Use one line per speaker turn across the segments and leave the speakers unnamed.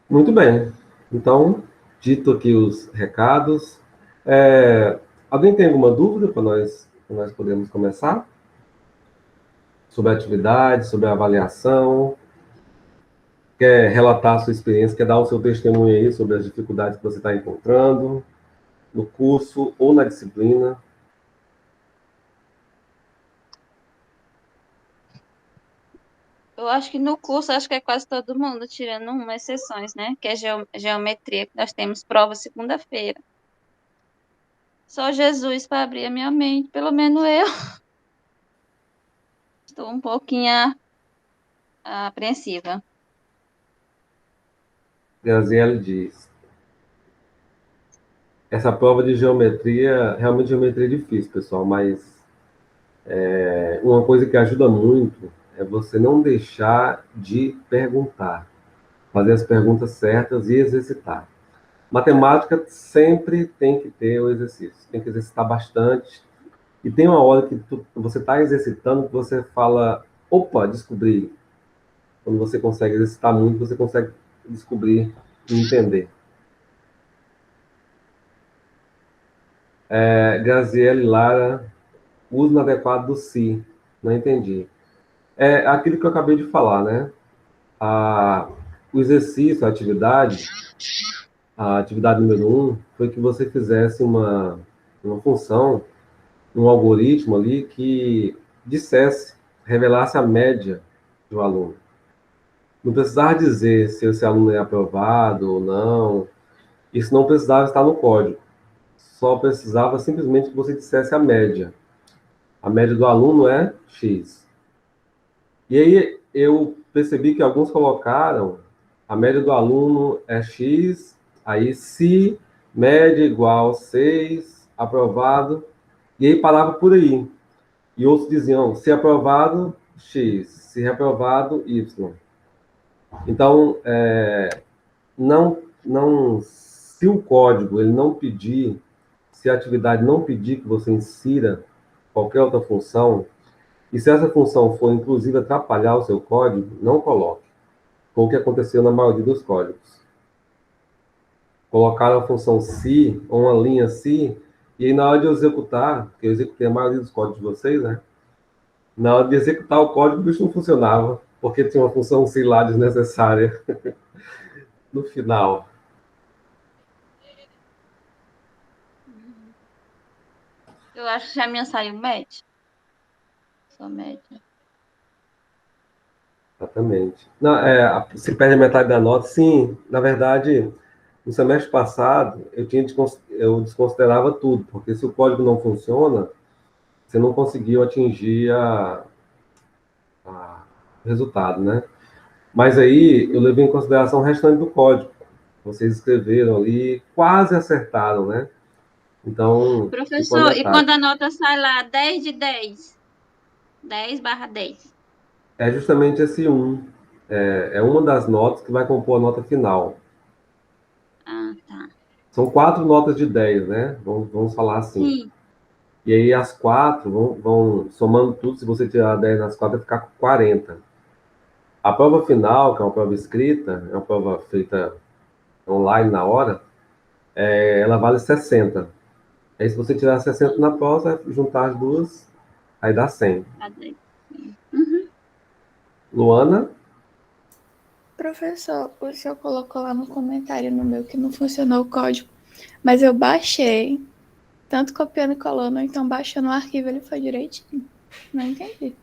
Muito bem. Então, dito aqui os recados, é, alguém tem alguma dúvida para nós podermos começar? Sobre a atividade, sobre a avaliação? Quer relatar a sua experiência, quer dar o seu testemunho aí sobre as dificuldades que você está encontrando no curso ou na disciplina?
Eu acho que no curso, acho que é quase todo mundo, tirando umas exceções, né? Que é geometria, que nós temos prova segunda-feira. Só Jesus para abrir a minha mente, pelo menos eu estou um pouquinho apreensiva.
Graziele diz, essa prova de geometria, realmente geometria é difícil, pessoal, mas uma coisa que ajuda muito é você não deixar de perguntar, fazer as perguntas certas e exercitar. Matemática sempre tem que ter o exercício, tem que exercitar bastante. E tem uma hora que você está exercitando que você fala, opa, descobri. Quando você consegue exercitar muito, você consegue descobrir e entender. Graziele Lara, uso inadequado do si. Não entendi. É aquilo que eu acabei de falar, né? A, o exercício, a atividade número um, foi que você fizesse uma função, um algoritmo ali que dissesse, revelasse a média do aluno. Não precisava dizer se esse aluno é aprovado ou não. Isso não precisava estar no código. Só precisava simplesmente que você dissesse a média. A média do aluno é X. E aí eu percebi que alguns colocaram a média do aluno é X, aí se média igual 6, aprovado, e aí parava por aí. E outros diziam, se aprovado, X, se reprovado, Y. Então, se o código ele não pedir, se a atividade não pedir que você insira qualquer outra função, e se essa função for inclusive atrapalhar o seu código, não coloque. Foi o que aconteceu na maioria dos códigos. Colocaram a função se, ou uma linha se, e aí na hora de eu executar, porque eu executei a maioria dos códigos de vocês, né? Na hora de executar o código, o bicho não funcionava, porque tinha uma função se lá desnecessária no final.
Eu acho que a minha saiu média. Só média.
Exatamente. Não, se perde a metade da nota, sim. Na verdade, no semestre passado, eu desconsiderava tudo, porque se o código não funciona, você não conseguiu atingir o resultado, né? Mas aí eu levei em consideração o restante do código. Vocês escreveram ali, quase acertaram, né? Então, ficou a
Professor, e
metade.
quando a nota sai lá 10 de 10? 10/10.
É justamente esse um. É uma das notas que vai compor a nota final.
Ah, tá.
São quatro notas de 10, né? Vamos falar assim.
Sim.
E aí as quatro vão somando tudo, se você tirar 10 nas quatro, vai ficar com 40. A prova final, que é uma prova escrita, é uma prova feita online na hora, ela vale 60. Aí se você tirar 60 na prova, juntar as duas, aí dá 100.
Tá 10. Uhum.
Luana,
Professor, o senhor colocou lá no comentário no meu que não funcionou o código, mas eu baixei, tanto copiando e colando, ou então baixando o arquivo, ele foi direitinho. Não entendi.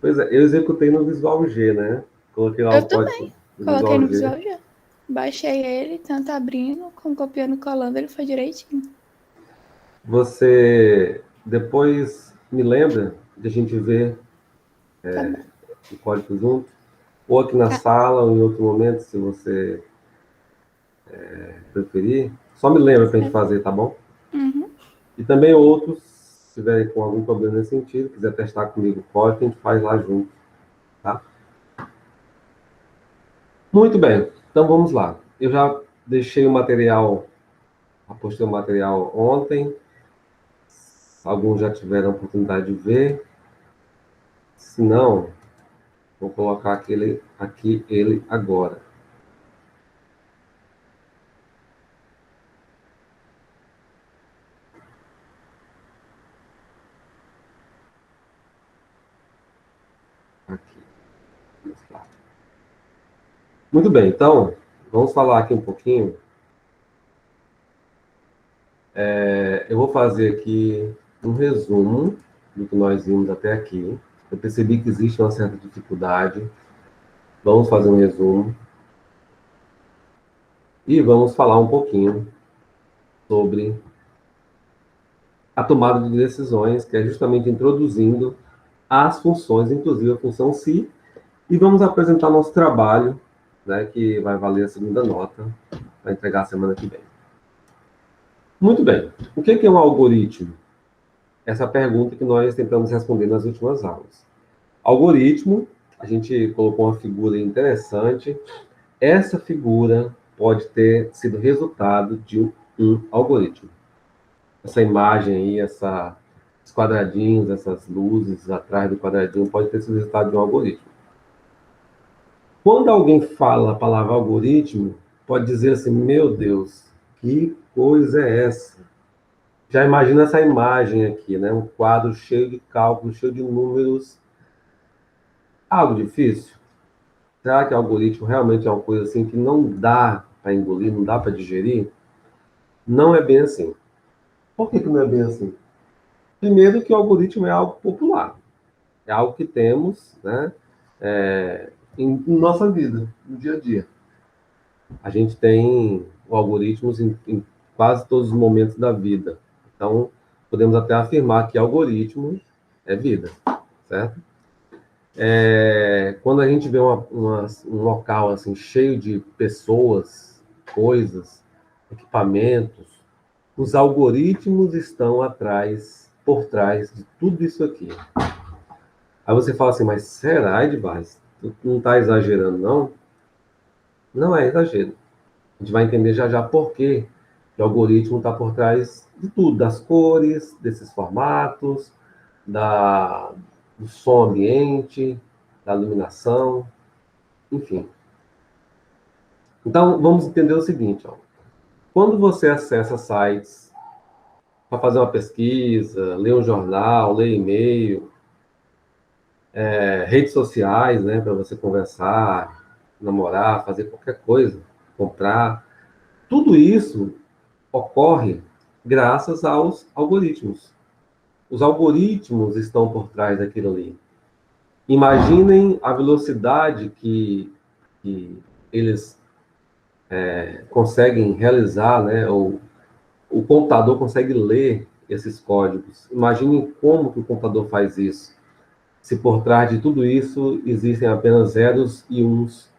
pois é, eu executei no Visual G, né? Coloquei lá
Eu
o
também
código do
coloquei
Visual
no
G.
Visual já. Baixei ele, tanto abrindo como copiando e colando, ele foi direitinho.
Você depois me lembra de a gente ver
Tá bom.
o código junto, ou aqui na
Tá.
sala, ou em outro momento, se você preferir. Só me lembra para a gente fazer, tá bom?
Uhum.
E também outros, se tiverem com algum problema nesse sentido, quiser testar comigo o código, a gente faz lá junto, tá? Muito bem, então vamos lá. Eu já deixei o material, apostei o material ontem, alguns já tiveram a oportunidade de ver. Se não, vou colocar aqui ele agora. Aqui. Muito bem, então, vamos falar aqui um pouquinho. Eu vou fazer aqui um resumo do que nós vimos até aqui. Eu percebi que existe uma certa dificuldade. Vamos fazer um resumo. E vamos falar um pouquinho sobre a tomada de decisões, que é justamente introduzindo as funções, inclusive a função si, e vamos apresentar nosso trabalho, né, que vai valer a segunda nota, para entregar a semana que vem. Muito bem. O que é um algoritmo? Essa pergunta que nós tentamos responder nas últimas aulas. Algoritmo, a gente colocou uma figura interessante. Essa figura pode ter sido resultado de um algoritmo. Essa imagem aí, esses quadradinhos, essas luzes atrás do quadradinho, pode ter sido resultado de um algoritmo. Quando alguém fala a palavra algoritmo, pode dizer assim, meu Deus, que coisa é essa? Já imagina essa imagem aqui, né? Um quadro cheio de cálculos, cheio de números. Algo difícil? Será que o algoritmo realmente é uma coisa assim que não dá para engolir, não dá para digerir? Não é bem assim. Por que não é bem assim? Primeiro que o algoritmo é algo popular. É algo que temos, né, em nossa vida, no dia a dia. A gente tem algoritmos em quase todos os momentos da vida. Então, podemos até afirmar que algoritmo é vida, certo? Quando a gente vê um local assim cheio de pessoas, coisas, equipamentos, os algoritmos estão por trás de tudo isso aqui. Aí você fala assim, mas será, Edvaz? Tu não está exagerando, não? Não é exagero. A gente vai entender já já por quê que o algoritmo está por trás de tudo, das cores, desses formatos, do som ambiente, da iluminação, enfim. Então, vamos entender o seguinte, ó. Quando você acessa sites para fazer uma pesquisa, ler um jornal, ler e-mail, redes sociais, né, para você conversar, namorar, fazer qualquer coisa, comprar, tudo isso ocorre graças aos algoritmos. Os algoritmos estão por trás daquilo ali. Imaginem a velocidade que eles conseguem realizar, né? Ou o computador consegue ler esses códigos. Imaginem como que o computador faz isso. Se por trás de tudo isso existem apenas zeros e uns,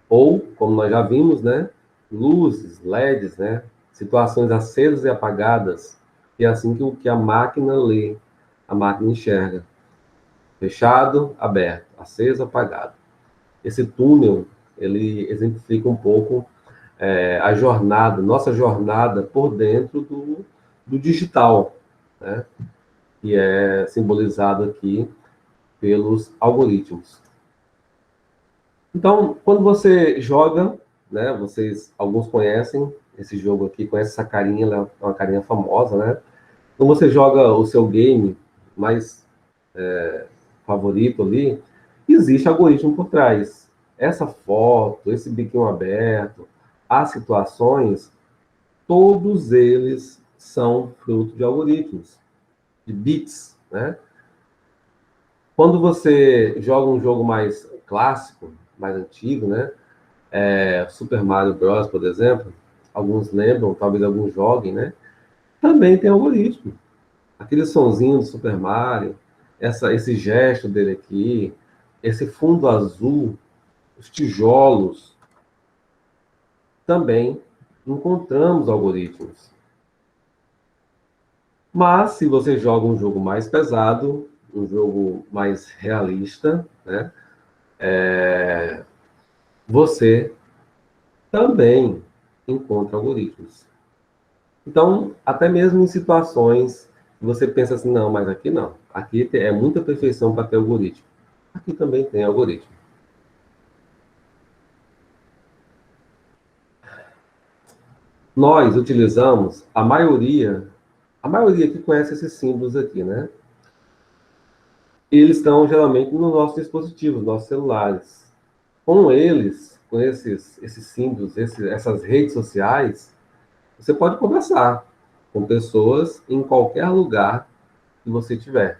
ou, como nós já vimos, né? Luzes, LEDs, né? Situações acesas e apagadas. E é assim que a máquina lê, a máquina enxerga. Fechado, aberto, aceso, apagado. Esse túnel, ele exemplifica um pouco a jornada, nossa jornada por dentro do digital, né? Que é simbolizado aqui pelos algoritmos. Então, quando você joga, né? Alguns conhecem esse jogo aqui, conhecem essa carinha, ela é uma carinha famosa, né? Quando você joga o seu game mais favorito ali, existe algoritmo por trás. Essa foto, esse biquinho aberto, as situações, todos eles são fruto de algoritmos, de bits, né? Quando você joga um jogo mais clássico, mais antigo, né? Super Mario Bros, por exemplo, alguns lembram, talvez alguns joguem, né? Também tem algoritmo. Aquele sonzinho do Super Mario, esse gesto dele aqui, esse fundo azul, os tijolos, também encontramos algoritmos. Mas, se você joga um jogo mais pesado, um jogo mais realista, né, você também encontra algoritmos. Então, até mesmo em situações que você pensa assim, não, mas aqui não. Aqui é muita perfeição para ter algoritmo. Aqui também tem algoritmo. Nós utilizamos a maioria aqui conhece esses símbolos aqui, né? eles estão geralmente nos nossos dispositivos, nossos celulares. Com eles, com esses símbolos, essas redes sociais, você pode conversar com pessoas em qualquer lugar que você tiver.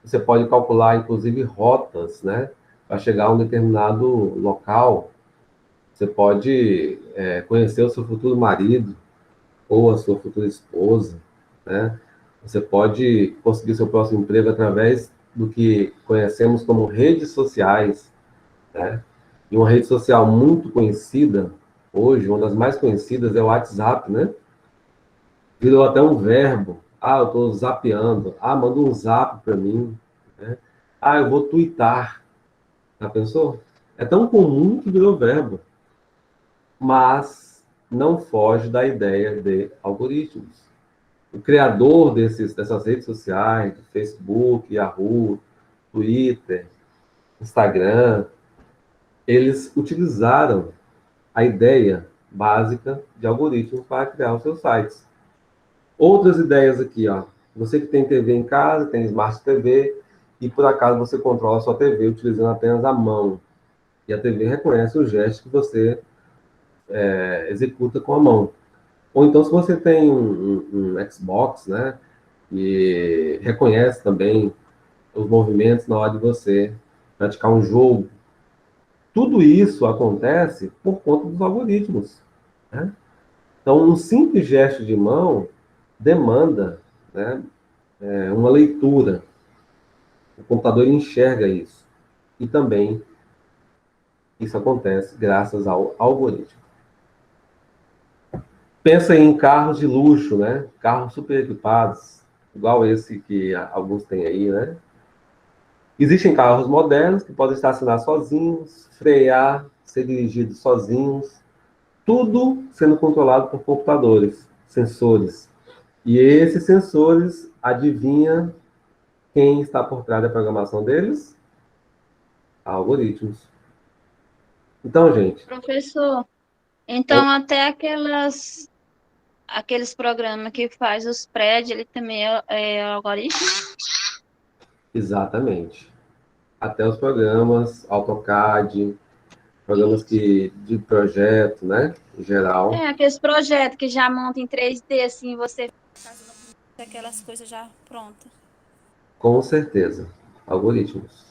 Você pode calcular, inclusive, rotas, né, para chegar a um determinado local. Você pode conhecer o seu futuro marido ou a sua futura esposa, né? Você pode conseguir seu próximo emprego através do que conhecemos como redes sociais, né? E uma rede social muito conhecida hoje, uma das mais conhecidas é o WhatsApp, né? Virou até um verbo. Ah, eu estou zapeando. Ah, manda um zap para mim, né? Ah, eu vou twittar. Já pensou? É tão comum que virou verbo, mas não foge da ideia de algoritmos. O criador dessas redes sociais, do Facebook, Yahoo, Twitter, Instagram, eles utilizaram a ideia básica de algoritmos para criar os seus sites. Outras ideias aqui, ó. Você que tem TV em casa, tem Smart TV, e por acaso você controla a sua TV utilizando apenas a mão. E a TV reconhece o gesto que você executa com a mão. Ou então, se você tem um Xbox, né, e reconhece também os movimentos na hora de você praticar um jogo. Tudo isso acontece por conta dos algoritmos, né? Então, um simples gesto de mão demanda, né, uma leitura. O computador enxerga isso. E também isso acontece graças ao algoritmo. Pensa em carros de luxo, né? Carros super equipados, igual esse que alguns têm aí, né? Existem carros modernos que podem estacionar sozinhos, frear, ser dirigidos sozinhos, tudo sendo controlado por computadores, sensores. E esses sensores, adivinha quem está por trás da programação deles? Algoritmos. Então, gente,
Professor, então até aqueles programas que faz os prédios, ele também é algoritmo?
exatamente. Até os programas, AutoCAD, programas de projeto, né? Em geral,
É, aqueles projetos que já montam em 3D, assim, você faz aquelas coisas já prontas.
com certeza, algoritmos.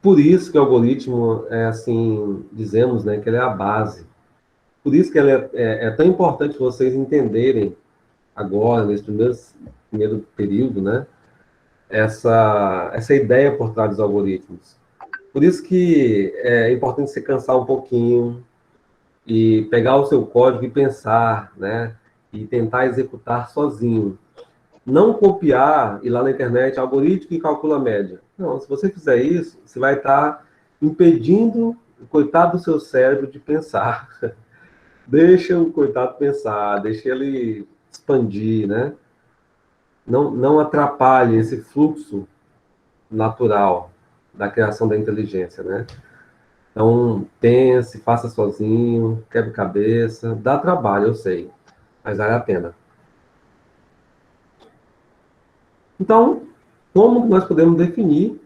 Por isso que o algoritmo é assim, dizemos, né, que ele é a base. Por isso que ele é tão importante vocês entenderem agora, nesse primeiro período, né, essa ideia por trás dos algoritmos. Por isso que é importante você cansar um pouquinho e pegar o seu código e pensar, né, e tentar executar sozinho. Não copiar e lá na internet algoritmo que calcula a média. Não, se você fizer isso, você vai estar impedindo o coitado do seu cérebro de pensar. Deixa o coitado pensar, deixa ele expandir, né? Não atrapalhe esse fluxo natural da criação da inteligência, né? Então, pense, faça sozinho, quebre cabeça, dá trabalho, eu sei, mas vale a pena. Então, como nós podemos definir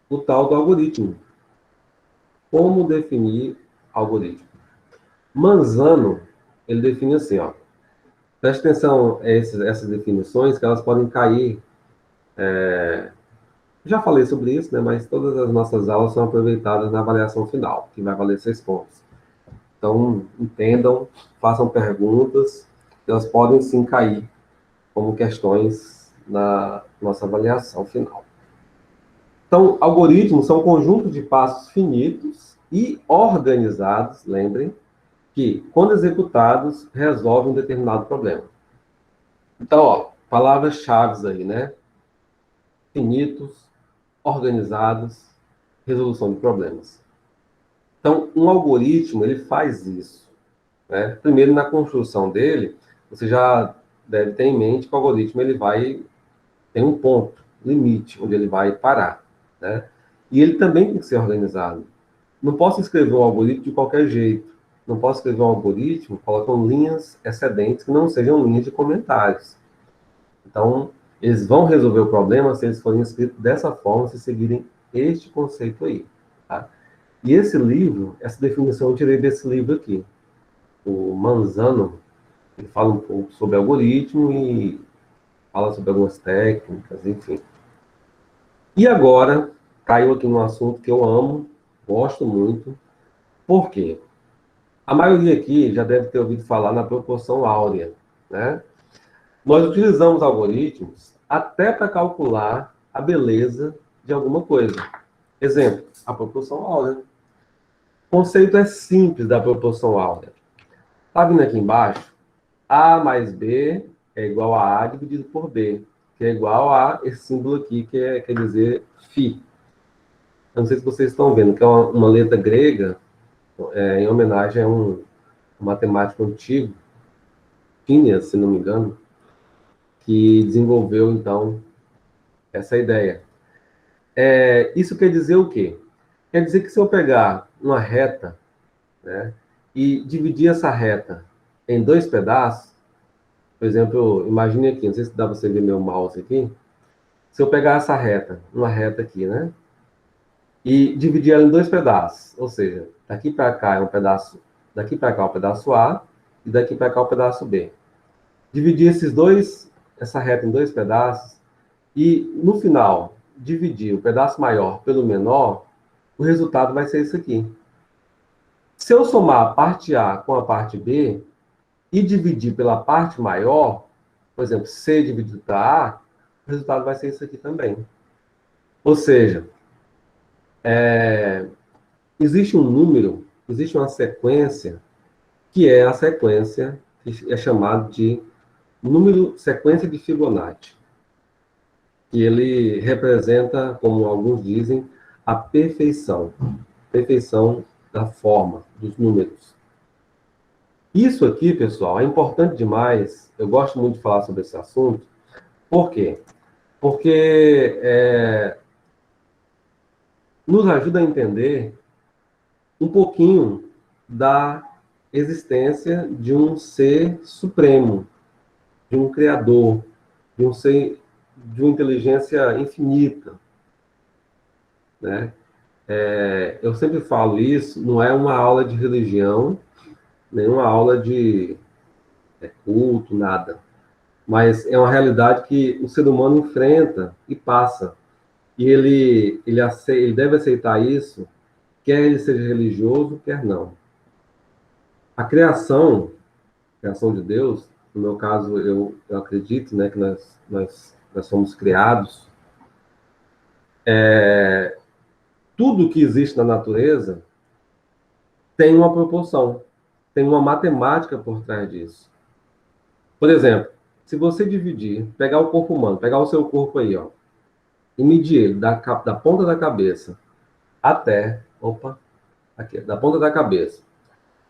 o tal do algoritmo? Como definir algoritmo? Manzano, ele define assim, ó. Preste atenção a essas definições, que elas podem cair. Já falei sobre isso, né? Mas todas as nossas aulas são aproveitadas na avaliação final, que vai valer 6 pontos. Então, entendam, façam perguntas, elas podem sim cair como questões na nossa avaliação final. Então, algoritmos são conjuntos de passos finitos e organizados, lembrem, que, quando executados, resolvem um determinado problema. Então, ó, palavras-chave aí, né? Finitos, organizados, resolução de problemas. Então, um algoritmo, ele faz isso, né? Primeiro, na construção dele, você já deve ter em mente que o algoritmo ele vai ter um ponto, limite, onde ele vai parar, né? E ele também tem que ser organizado. Não posso escrever um algoritmo de qualquer jeito. Não posso escrever um algoritmo colocando linhas excedentes que não sejam linhas de comentários. Então, Eles vão resolver o problema se eles forem escritos dessa forma, se seguirem este conceito aí, tá? E esse livro, essa definição eu tirei desse livro aqui. O Manzano, ele fala um pouco sobre algoritmo e fala sobre algumas técnicas, enfim. E agora, caiu aqui num assunto que eu amo, gosto muito. Por quê? A maioria aqui já deve ter ouvido falar na proporção áurea, né? Nós utilizamos algoritmos até para calcular a beleza de alguma coisa. Exemplo, a proporção áurea. O conceito é simples da proporção áurea. Está vindo aqui embaixo? A mais B é igual a A dividido por B, que é igual a esse símbolo aqui, que quer dizer φ. Eu não sei se vocês estão vendo, que é uma letra grega, em homenagem a um matemático antigo, Phineas, se não me engano, que desenvolveu, então, essa ideia. Isso quer dizer o quê? Quer dizer que se eu pegar uma reta, né, e dividir essa reta em dois pedaços, por exemplo, imagine aqui, não sei se dá para você ver meu mouse aqui, se eu pegar essa reta, uma reta aqui, né, e dividir ela em dois pedaços, ou seja, daqui para cá é um pedaço, daqui para cá é o pedaço A, e daqui para cá é o pedaço B. Dividir essa reta em dois pedaços, e no final, dividir o pedaço maior pelo menor, o resultado vai ser isso aqui. Se eu somar a parte A com a parte B e dividir pela parte maior, por exemplo, C dividido por A, o resultado vai ser isso aqui também. Ou seja, existe um número, existe uma sequência, que é a sequência que é chamada de sequência de Fibonacci. Que ele representa, como alguns dizem, a perfeição da forma, dos números. Isso aqui, pessoal, é importante demais. Eu gosto muito de falar sobre esse assunto. Por quê? Porque nos ajuda a entender um pouquinho da existência de um ser supremo, de um criador, de um ser, de uma inteligência infinita, né? Eu sempre falo isso, não é uma aula de religião, nem uma aula de culto, nada. Mas é uma realidade que o ser humano enfrenta e passa. E ele deve aceitar isso, quer ele seja religioso, quer não. A criação de Deus, no meu caso, eu acredito, né, que nós somos criados. Tudo que existe na natureza tem uma proporção, tem uma matemática por trás disso. Por exemplo, se você pegar o corpo humano, pegar o seu corpo aí, ó, e medir ele da ponta da cabeça até, aqui, da ponta da cabeça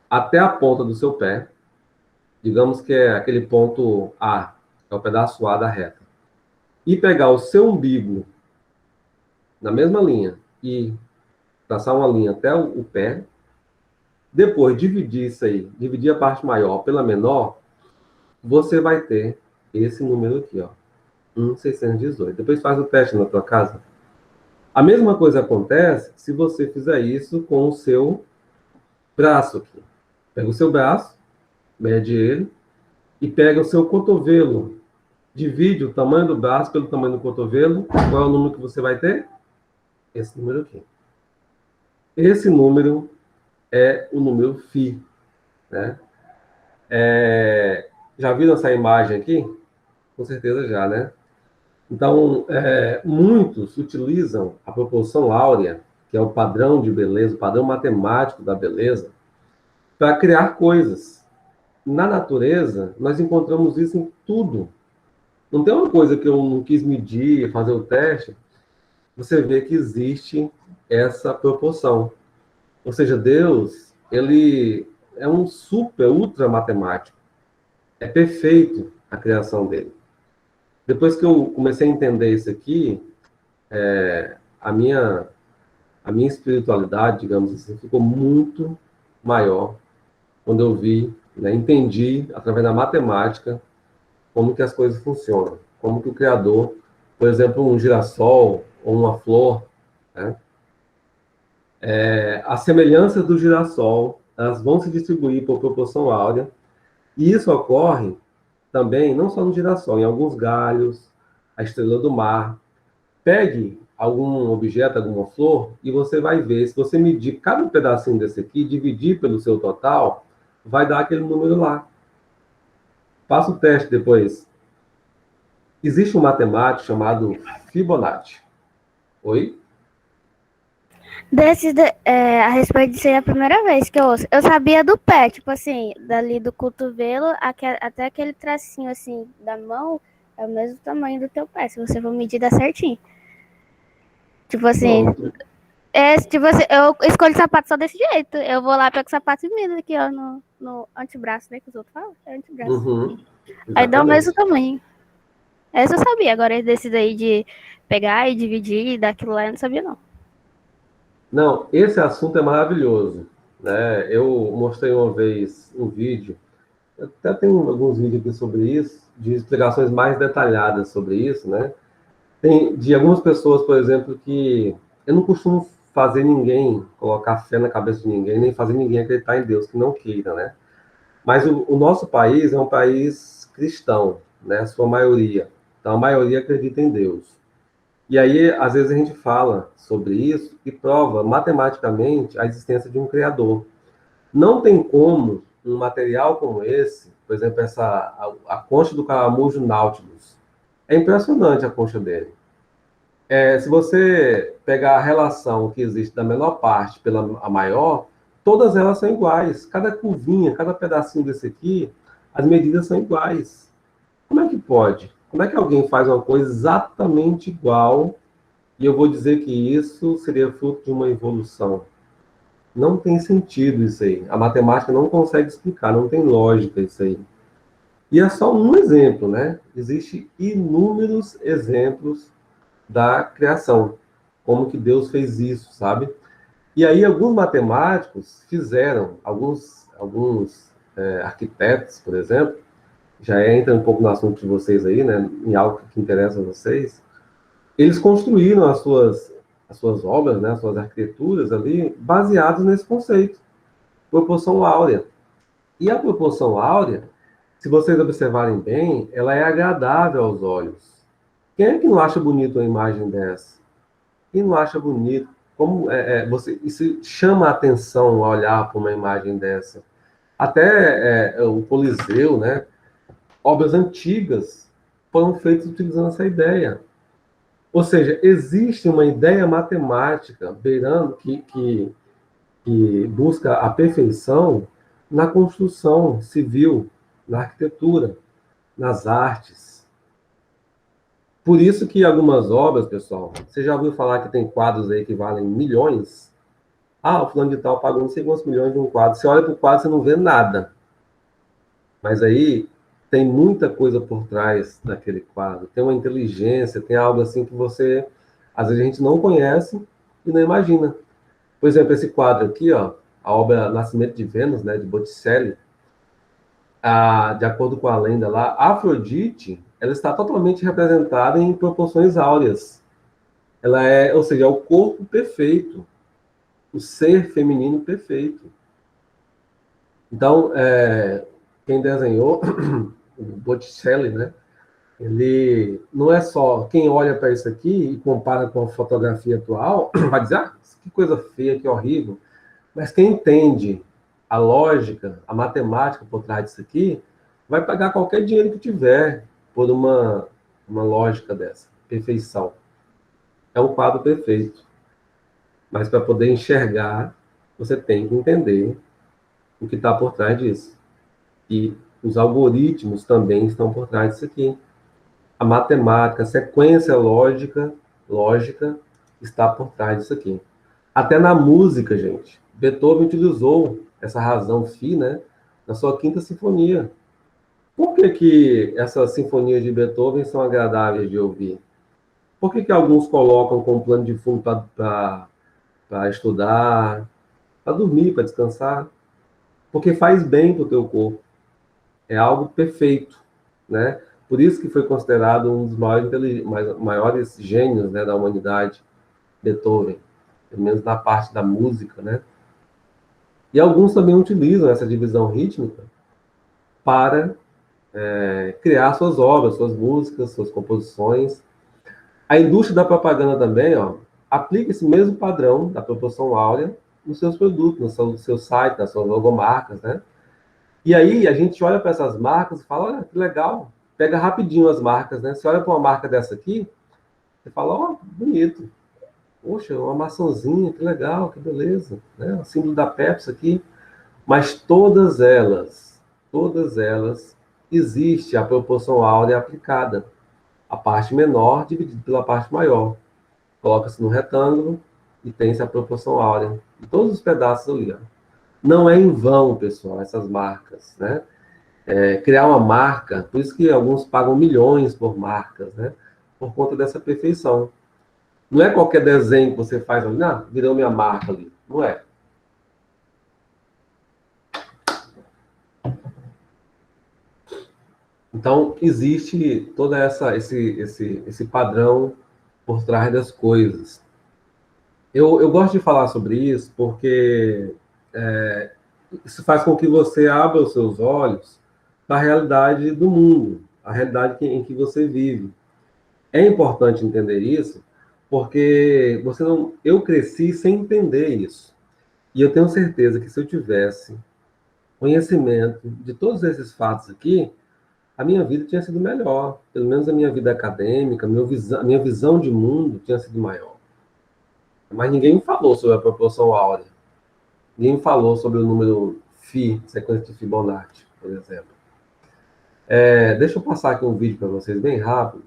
até a ponta do seu pé, digamos que é aquele ponto A, é o pedaço A da reta, e pegar o seu umbigo na mesma linha e traçar uma linha até o pé, depois dividir isso aí, dividir a parte maior pela menor, você vai ter esse número aqui, ó, 1,618. Depois faz o teste na tua casa. A mesma coisa acontece se você fizer isso com o seu braço aqui. Pega o seu braço, mede ele, e pega o seu cotovelo. Divide o tamanho do braço pelo tamanho do cotovelo. Qual é o número que você vai ter? Esse número aqui. Esse número é o número φ, né? Já viram essa imagem aqui? Com certeza já, né? Então, muitos utilizam a proporção áurea, que é o padrão de beleza, o padrão matemático da beleza, para criar coisas. Na natureza, nós encontramos isso em tudo. Não tem uma coisa que eu não quis medir, fazer o teste, você vê que existe essa proporção. Ou seja, Deus, ele é um super, ultra matemático. É perfeito a criação dele. Depois que eu comecei a entender isso aqui, a minha espiritualidade, digamos assim, ficou muito maior quando eu vi, né, entendi, através da matemática, como que as coisas funcionam, como que o Criador, por exemplo, um girassol ou uma flor, né? As semelhanças do girassol, elas vão se distribuir por proporção áurea, e isso ocorre também, não só no girassol, em alguns galhos, a estrela do mar. Pegue algum objeto, alguma flor, e você vai ver, se você medir cada pedacinho desse aqui, dividir pelo seu total, vai dar aquele número lá. Faça o teste depois. Existe um matemático chamado Fibonacci. Oi?
A respeito disso aí é a primeira vez que eu ouço. Eu sabia do pé, tipo assim, dali do cotovelo até aquele tracinho assim da mão é o mesmo tamanho do teu pé, se você for medir dá certinho. Tipo assim,
Pronto.
tipo assim, eu escolho sapato só desse jeito. Eu vou lá, pego o sapato e mido aqui, ó, no antebraço, né, que os outros falam, é antebraço.
Uhum,
Aí dá o mesmo
exatamente.
tamanho. Essa eu sabia, agora esse daí de pegar e dividir e dar aquilo lá, eu não sabia não.
Não, esse assunto é maravilhoso, né? Eu mostrei uma vez um vídeo, até tem alguns vídeos aqui sobre isso, de explicações mais detalhadas sobre isso, né? Tem de algumas pessoas, por exemplo, que eu não costumo fazer ninguém colocar fé na cabeça de ninguém, nem fazer ninguém acreditar em Deus, que não queira, né? Mas o nosso país é um país cristão, né? A sua maioria. Então, a maioria acredita em Deus. E aí, às vezes, a gente fala sobre isso e prova matematicamente a existência de um Criador. Não tem como um material como esse, por exemplo, a concha do caramujo Nautilus, é impressionante a concha dele. Se você pegar a relação que existe da menor parte pela a maior, todas elas são iguais. Cada curvinha, cada pedacinho desse aqui, as medidas são iguais. Como é que pode? Como é que alguém faz uma coisa exatamente igual e eu vou dizer que isso seria fruto de uma evolução? Não tem sentido isso aí. A matemática não consegue explicar, não tem lógica isso aí. E é só um exemplo, né? Existem inúmeros exemplos da criação, como que Deus fez isso, sabe? E aí alguns matemáticos fizeram, alguns arquitetos, por exemplo, já entra um pouco no assunto de vocês aí, né? Em algo que interessa a vocês, eles construíram as suas obras, né? As suas arquiteturas ali, baseados nesse conceito, proporção áurea. E a proporção áurea, se vocês observarem bem, ela é agradável aos olhos. Quem é que não acha bonito uma imagem dessa? Quem não acha bonito? Como isso chama a atenção ao olhar para uma imagem dessa? Até o Coliseu, né? Obras antigas foram feitas utilizando essa ideia. Ou seja, existe uma ideia matemática beirando que busca a perfeição na construção civil, na arquitetura, nas artes. Por isso que algumas obras, pessoal, você já ouviu falar que tem quadros aí que valem milhões? Ah, o fulano de tal pagou não sei quantos milhões de um quadro. Você olha para o quadro, você não vê nada. Mas aí tem muita coisa por trás daquele quadro. Tem uma inteligência, tem algo assim que você, às vezes, a gente não conhece e não imagina. Por exemplo, esse quadro aqui, ó, a obra Nascimento de Vênus, né, de Botticelli, de acordo com a lenda lá, a Afrodite, ela está totalmente representada em proporções áureas. Ela ou seja, é o corpo perfeito, o ser feminino perfeito. Então, quem desenhou, o Botticelli, né? Ele não é só quem olha para isso aqui e compara com a fotografia atual, vai dizer, que coisa feia, que horrível. Mas quem entende a lógica, a matemática por trás disso aqui, vai pagar qualquer dinheiro que tiver por uma lógica dessa, perfeição. É um quadro perfeito. Mas para poder enxergar, você tem que entender o que está por trás disso. E os algoritmos também estão por trás disso aqui. A matemática, a sequência lógica está por trás disso aqui. Até na música, gente. Beethoven utilizou essa razão φ, né, na sua quinta sinfonia. Por que que essas sinfonias de Beethoven são agradáveis de ouvir? Por que que alguns colocam como plano de fundo para estudar, para dormir, para descansar? Porque faz bem para o teu corpo. É algo perfeito, né? Por isso que foi considerado um dos maiores gênios, né, da humanidade, Beethoven, pelo menos na parte da música, né? E alguns também utilizam essa divisão rítmica para criar suas obras, suas músicas, suas composições. A indústria da propaganda também, ó, aplica esse mesmo padrão da proporção áurea nos seus produtos, no seu site, nas suas logomarcas, né? E aí a gente olha para essas marcas e fala, olha, que legal, pega rapidinho as marcas, né? Você olha para uma marca dessa aqui, você fala, ó, bonito. Poxa, uma maçãzinha, que legal, que beleza, né? O símbolo da Pepsi aqui. Mas todas elas, existe a proporção áurea aplicada. A parte menor dividida pela parte maior. Coloca-se no retângulo e tem-se a proporção áurea. E todos os pedaços ali, ó. Não é em vão, pessoal, essas marcas, né? Criar uma marca, por isso que alguns pagam milhões por marcas, né? Por conta dessa perfeição. Não é qualquer desenho que você faz ali, não, virou minha marca ali. Não é. Então, existe todo esse padrão por trás das coisas. Eu gosto de falar sobre isso porque isso faz com que você abra os seus olhos para a realidade do mundo, a realidade em que você vive. É importante entender isso porque eu cresci sem entender isso. E eu tenho certeza que se eu tivesse conhecimento de todos esses fatos aqui, a minha vida tinha sido melhor. Pelo menos a minha vida acadêmica, a minha visão de mundo tinha sido maior. Mas ninguém falou sobre a proporção áurea. Ninguém falou sobre o número Φ, sequência de Fibonacci, por exemplo. Deixa eu passar aqui um vídeo para vocês bem rápido,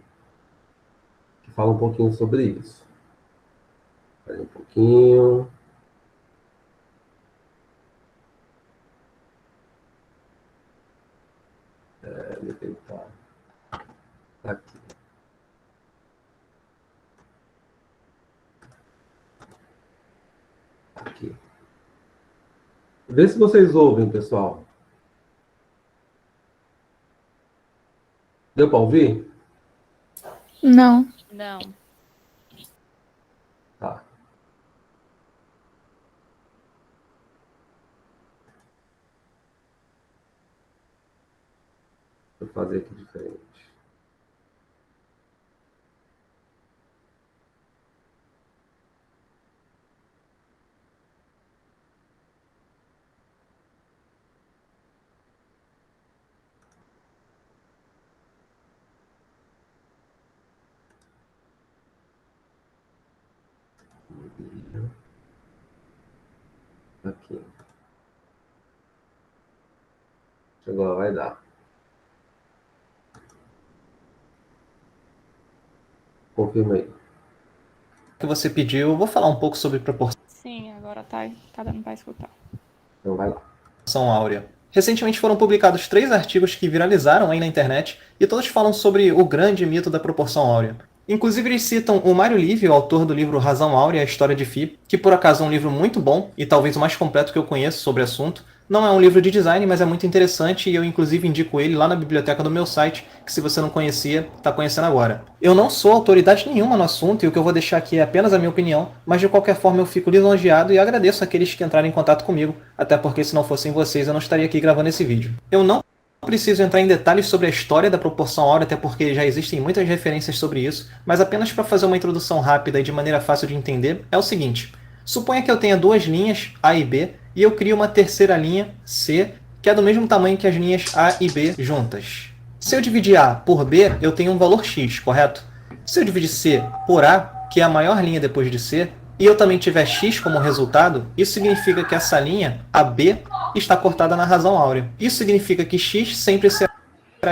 que fala um pouquinho sobre isso. Espera um pouquinho. Deixa eu tentar. Aqui. Aqui. Vê se vocês ouvem, pessoal. Deu para ouvir?
Não.
Não.
Tá. Vou fazer aqui diferente. Aqui. Agora vai dar. Confirma aí.
Que você pediu, eu vou falar um pouco sobre proporção
Sim, agora tá dando pra escutar.
Então vai lá.
áurea. Recentemente foram publicados 3 artigos que viralizaram aí na internet e todos falam sobre o grande mito da proporção áurea. Inclusive eles citam o Mário Livio, o autor do livro Razão Áurea, a História de Φ, que por acaso é um livro muito bom e talvez o mais completo que eu conheço sobre o assunto. Não é um livro de design, mas é muito interessante e eu inclusive indico ele lá na biblioteca do meu site, que se você não conhecia, está conhecendo agora. Eu não sou autoridade nenhuma no assunto e o que eu vou deixar aqui é apenas a minha opinião, mas de qualquer forma eu fico lisonjeado e agradeço aqueles que entraram em contato comigo, até porque se não fossem vocês eu não estaria aqui gravando esse vídeo. Eu não preciso entrar em detalhes sobre a história da proporção áurea, até porque já existem muitas referências sobre isso, mas apenas para fazer uma introdução rápida e de maneira fácil de entender, é o seguinte. Suponha que eu tenha 2 linhas, A e B, e eu crio uma terceira linha, C, que é do mesmo tamanho que as linhas A e B juntas. Se eu dividir A por B, eu tenho um valor X, correto? Se eu dividir C por A, que é a maior linha depois de C, e eu também tiver X como resultado, isso significa que essa linha, AB, está cortada na razão áurea. Isso significa que X sempre será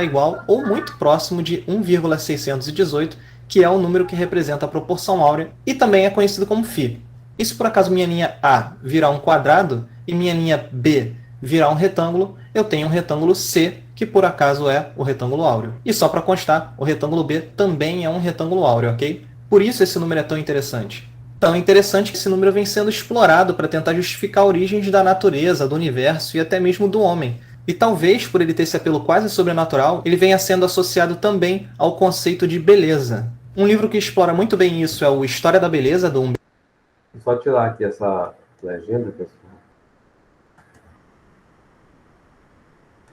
igual ou muito próximo de 1,618, que é o número que representa a proporção áurea e também é conhecido como Φ. E se por acaso minha linha A virar um quadrado e minha linha B virar um retângulo, eu tenho um retângulo C, que por acaso é o retângulo áureo. E só para constar, o retângulo B também é um retângulo áureo, ok? Por isso esse número é tão interessante. Tão interessante que esse número vem sendo explorado para tentar justificar origens da natureza, do universo e até mesmo do homem. E talvez, por ele ter esse apelo quase sobrenatural, ele venha sendo associado também ao conceito de beleza. Um livro que explora muito bem isso é o História da Beleza, do
Só tirar aqui essa legenda, pessoal.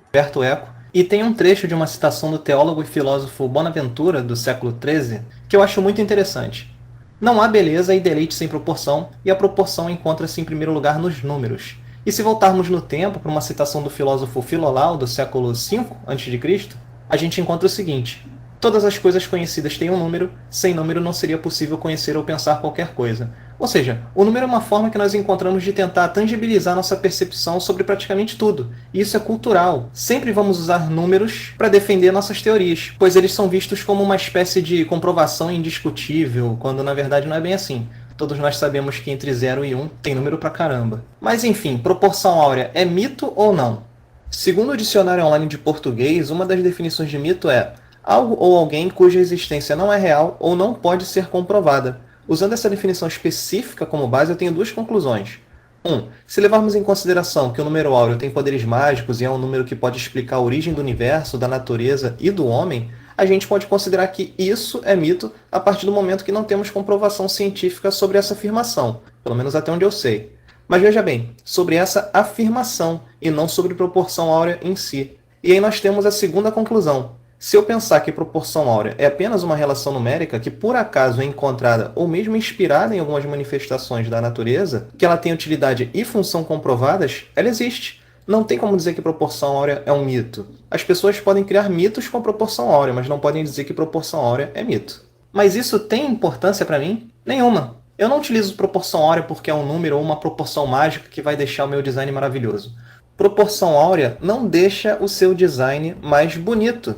Humberto Eco, e tem um trecho de uma citação do teólogo e filósofo Bonaventura, do século XIII, que eu acho muito interessante. Não há beleza e deleite sem proporção, e a proporção encontra-se em primeiro lugar nos números. E se voltarmos no tempo para uma citação do filósofo Filolau, do século V a.C., a gente encontra o seguinte: todas as coisas conhecidas têm um número, sem número não seria possível conhecer ou pensar qualquer coisa. Ou seja, o número é uma forma que nós encontramos de tentar tangibilizar nossa percepção sobre praticamente tudo. E isso é cultural. Sempre vamos usar números para defender nossas teorias, pois eles são vistos como uma espécie de comprovação indiscutível, quando na verdade não é bem assim. Todos nós sabemos que entre 0 e 1 tem número pra caramba. Mas enfim, proporção áurea é mito ou não? Segundo o dicionário online de português, uma das definições de mito é algo ou alguém cuja existência não é real ou não pode ser comprovada. Usando essa definição específica como base, eu tenho duas conclusões. 1. Se levarmos em consideração que o número áureo tem poderes mágicos e é um número que pode explicar a origem do universo, da natureza e do homem, a gente pode considerar que isso é mito a partir do momento que não temos comprovação científica sobre essa afirmação, pelo menos até onde eu sei. Mas veja bem, sobre essa afirmação e não sobre proporção áurea em si. E aí nós temos a segunda conclusão. Se eu pensar que proporção áurea é apenas uma relação numérica que por acaso é encontrada ou mesmo inspirada em algumas manifestações da natureza, que ela tem utilidade e função comprovadas, ela existe. Não tem como dizer que proporção áurea é um mito. As pessoas podem criar mitos com proporção áurea, mas não podem dizer que proporção áurea é mito. Mas isso tem importância para mim? Nenhuma. Eu não utilizo proporção áurea porque é um número ou uma proporção mágica que vai deixar o meu design maravilhoso. Proporção áurea não deixa o seu design mais bonito.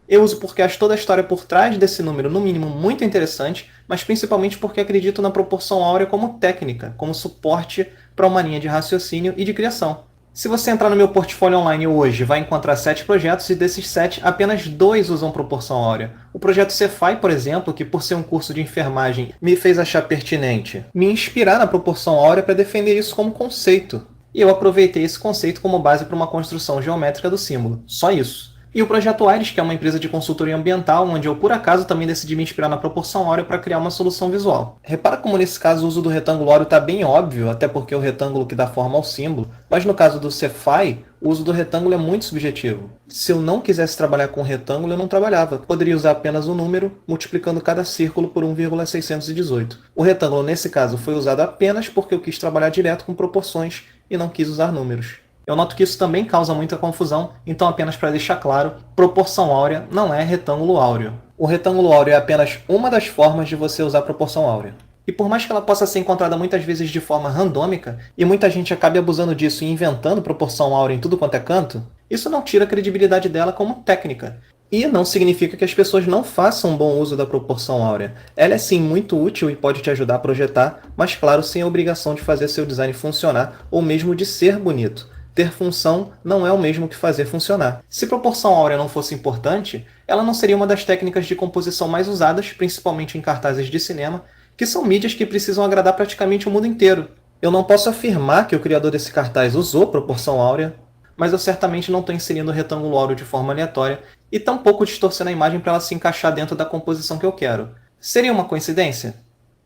Eu uso porque acho toda a história por trás desse número, no mínimo, muito interessante, mas principalmente porque acredito na proporção áurea como técnica, como suporte para uma linha de raciocínio e de criação. Se você entrar no meu portfólio online hoje, vai encontrar 7 projetos e desses 7, apenas 2 usam proporção áurea. O projeto Cefai, por exemplo, que por ser um curso de enfermagem me fez achar pertinente me inspirar na proporção áurea para defender isso como conceito. E eu aproveitei esse conceito como base para uma construção geométrica do símbolo. Só isso. E o Projeto Aires, que é uma empresa de consultoria ambiental, onde eu por acaso também decidi me inspirar na proporção áurea para criar uma solução visual. Repara como nesse caso o uso do retângulo áureo está bem óbvio, até porque é o retângulo que dá forma ao símbolo, mas no caso do Cefai, o uso do retângulo é muito subjetivo. Se eu não quisesse trabalhar com retângulo, eu não trabalhava. Poderia usar apenas o número, multiplicando cada círculo por 1,618. O retângulo, nesse caso, foi usado apenas porque eu quis trabalhar direto com proporções e não quis usar números. Eu noto que isso também causa muita confusão, então apenas para deixar claro, proporção áurea não é retângulo áureo. O retângulo áureo é apenas uma das formas de você usar proporção áurea. E por mais que ela possa ser encontrada muitas vezes de forma randômica, e muita gente acabe abusando disso e inventando proporção áurea em tudo quanto é canto, isso não tira a credibilidade dela como técnica. E não significa que as pessoas não façam um bom uso da proporção áurea. Ela é sim muito útil e pode te ajudar a projetar, mas claro, sem a obrigação de fazer seu design funcionar ou mesmo de ser bonito. Ter função não é o mesmo que fazer funcionar. Se proporção áurea não fosse importante, ela não seria uma das técnicas de composição mais usadas, principalmente em cartazes de cinema, que são mídias que precisam agradar praticamente o mundo inteiro. Eu não posso afirmar que o criador desse cartaz usou proporção áurea, mas eu certamente não estou inserindo o retângulo áureo de forma aleatória e tampouco distorcendo a imagem para ela se encaixar dentro da composição que eu quero. Seria uma coincidência?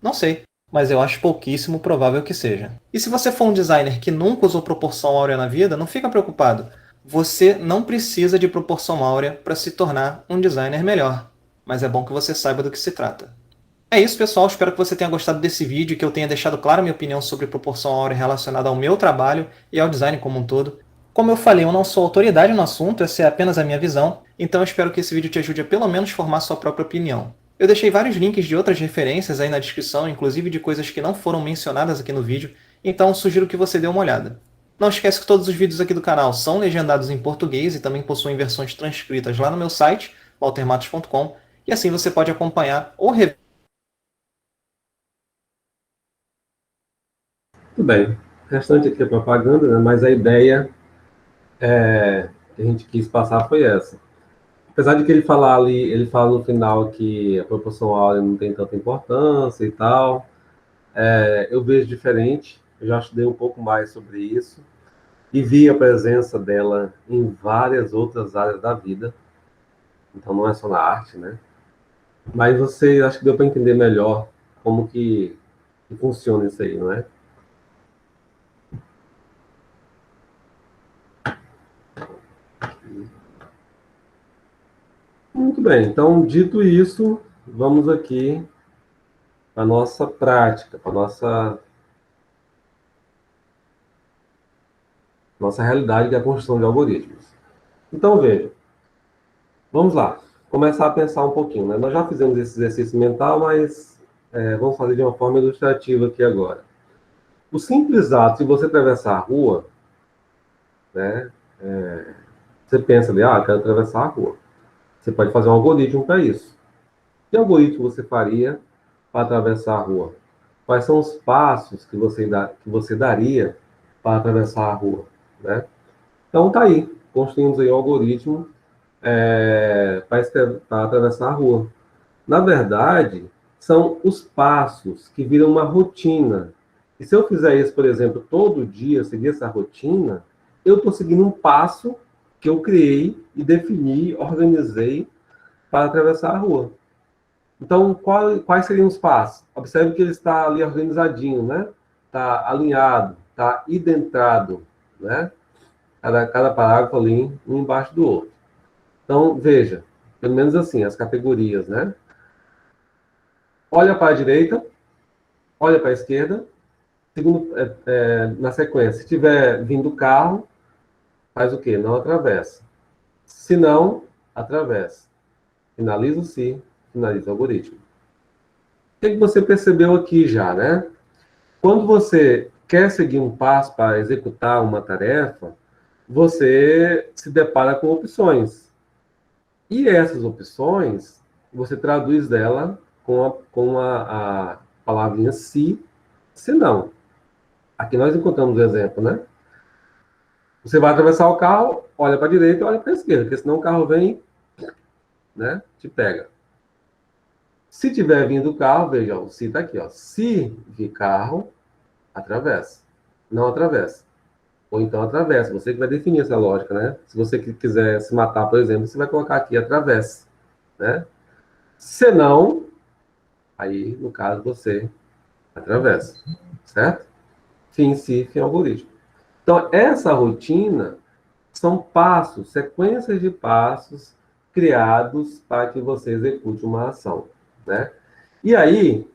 Não sei, mas eu acho pouquíssimo provável que seja. E se você for um designer que nunca usou proporção áurea na vida, não fica preocupado. Você não precisa de proporção áurea para se tornar um designer melhor, mas é bom que você saiba do que se trata. É isso, pessoal. Espero que você tenha gostado desse vídeo e que eu tenha deixado clara a minha opinião sobre proporção áurea relacionada ao meu trabalho e ao design como um todo. Como eu falei, eu não sou autoridade no assunto, essa é apenas a minha visão, então eu espero que esse vídeo te ajude a pelo menos formar sua própria opinião. Eu deixei vários links de outras referências aí na descrição, inclusive de coisas que não foram mencionadas aqui no vídeo, então sugiro que você dê uma olhada. Não esquece que todos os vídeos aqui do canal são legendados em português e também possuem versões transcritas lá no meu site, waltermatos.com, e assim você pode acompanhar ou rever.
Tudo bem. O restante aqui é propaganda, né? Mas a ideia que a gente quis passar foi essa. Apesar de que ele falar ali, ele fala no final que a proporção áurea não tem tanta importância e tal, eu vejo diferente. Eu já estudei um pouco mais sobre isso. e vi a presença dela em várias outras áreas da vida. Então não é só na arte, né? Mas você, acho que deu para entender melhor como que funciona isso aí, não é? Muito bem, então, dito isso, vamos aqui para a nossa prática, para a nossa realidade, que é a construção de algoritmos. Então, veja, vamos lá, começar a pensar um pouquinho, né? Nós já fizemos esse exercício mental, mas vamos fazer de uma forma ilustrativa aqui agora. O simples ato de você atravessar a rua, né? Você pensa ali, quero atravessar a rua. Você pode fazer um algoritmo para isso. Que algoritmo você faria para atravessar a rua? Quais são os passos que você daria para atravessar a rua, né? Então, tá aí. Construímos aí o algoritmo para atravessar a rua. Na verdade, são os passos que viram uma rotina. E se eu fizer isso, por exemplo, todo dia, seguir essa rotina, eu estou seguindo um passo que eu criei e defini, organizei para atravessar a rua. Então, quais seriam os passos? Observe que ele está ali organizadinho, né? Está alinhado, está identrado, né? Cada parágrafo ali, um embaixo do outro. Então, veja, pelo menos assim, as categorias, né? Olha para a direita, olha para a esquerda, segundo, na sequência, se tiver vindo o carro, faz o quê? Não atravessa. Se não, atravessa. Finaliza o se, finaliza o algoritmo. O que você percebeu aqui já, né? Quando você quer seguir um passo para executar uma tarefa, você se depara com opções. E essas opções, você traduz dela com a palavrinha se não. Aqui nós encontramos o exemplo, né? Você vai atravessar o carro, olha para a direita e olha para a esquerda, porque senão o carro vem, né? Te pega. Se tiver vindo o carro, veja, o se está aqui, ó. Se vir carro, atravessa. Não atravessa. Ou então atravessa. Você que vai definir essa lógica, né? Se você quiser se matar, por exemplo, você vai colocar aqui atravessa, né? Se não, aí, no caso, você atravessa, certo? Fim, se, fim, algoritmo. Então, essa rotina são passos, sequências de passos criados para que você execute uma ação, né? E aí,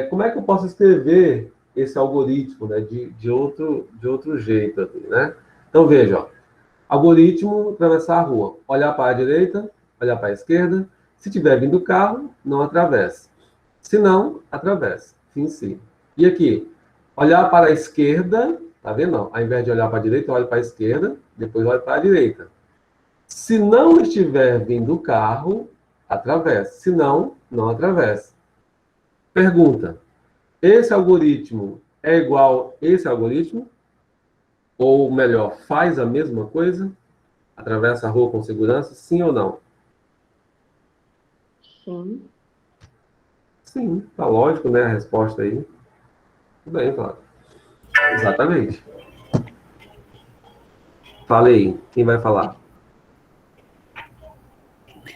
como é que eu posso escrever esse algoritmo, né, de outro jeito, assim, né? Então, veja, ó, algoritmo, atravessar a rua. Olhar para a direita, olhar para a esquerda. Se tiver vindo o carro, não atravessa. Se não, atravessa. Fim, sim. E aqui, olhar para a esquerda, tá vendo? Não. Ao invés de olhar para a direita, olha para a esquerda, depois olha para a direita. Se não estiver vindo o carro, atravessa. Se não, não atravessa. Pergunta: esse algoritmo é igual a esse algoritmo? Ou melhor, faz a mesma coisa? Atravessa a rua com segurança? Sim ou não?
Sim.
Sim, tá lógico, né? A resposta aí. Tudo bem, claro. Exatamente. Fala aí, quem vai falar?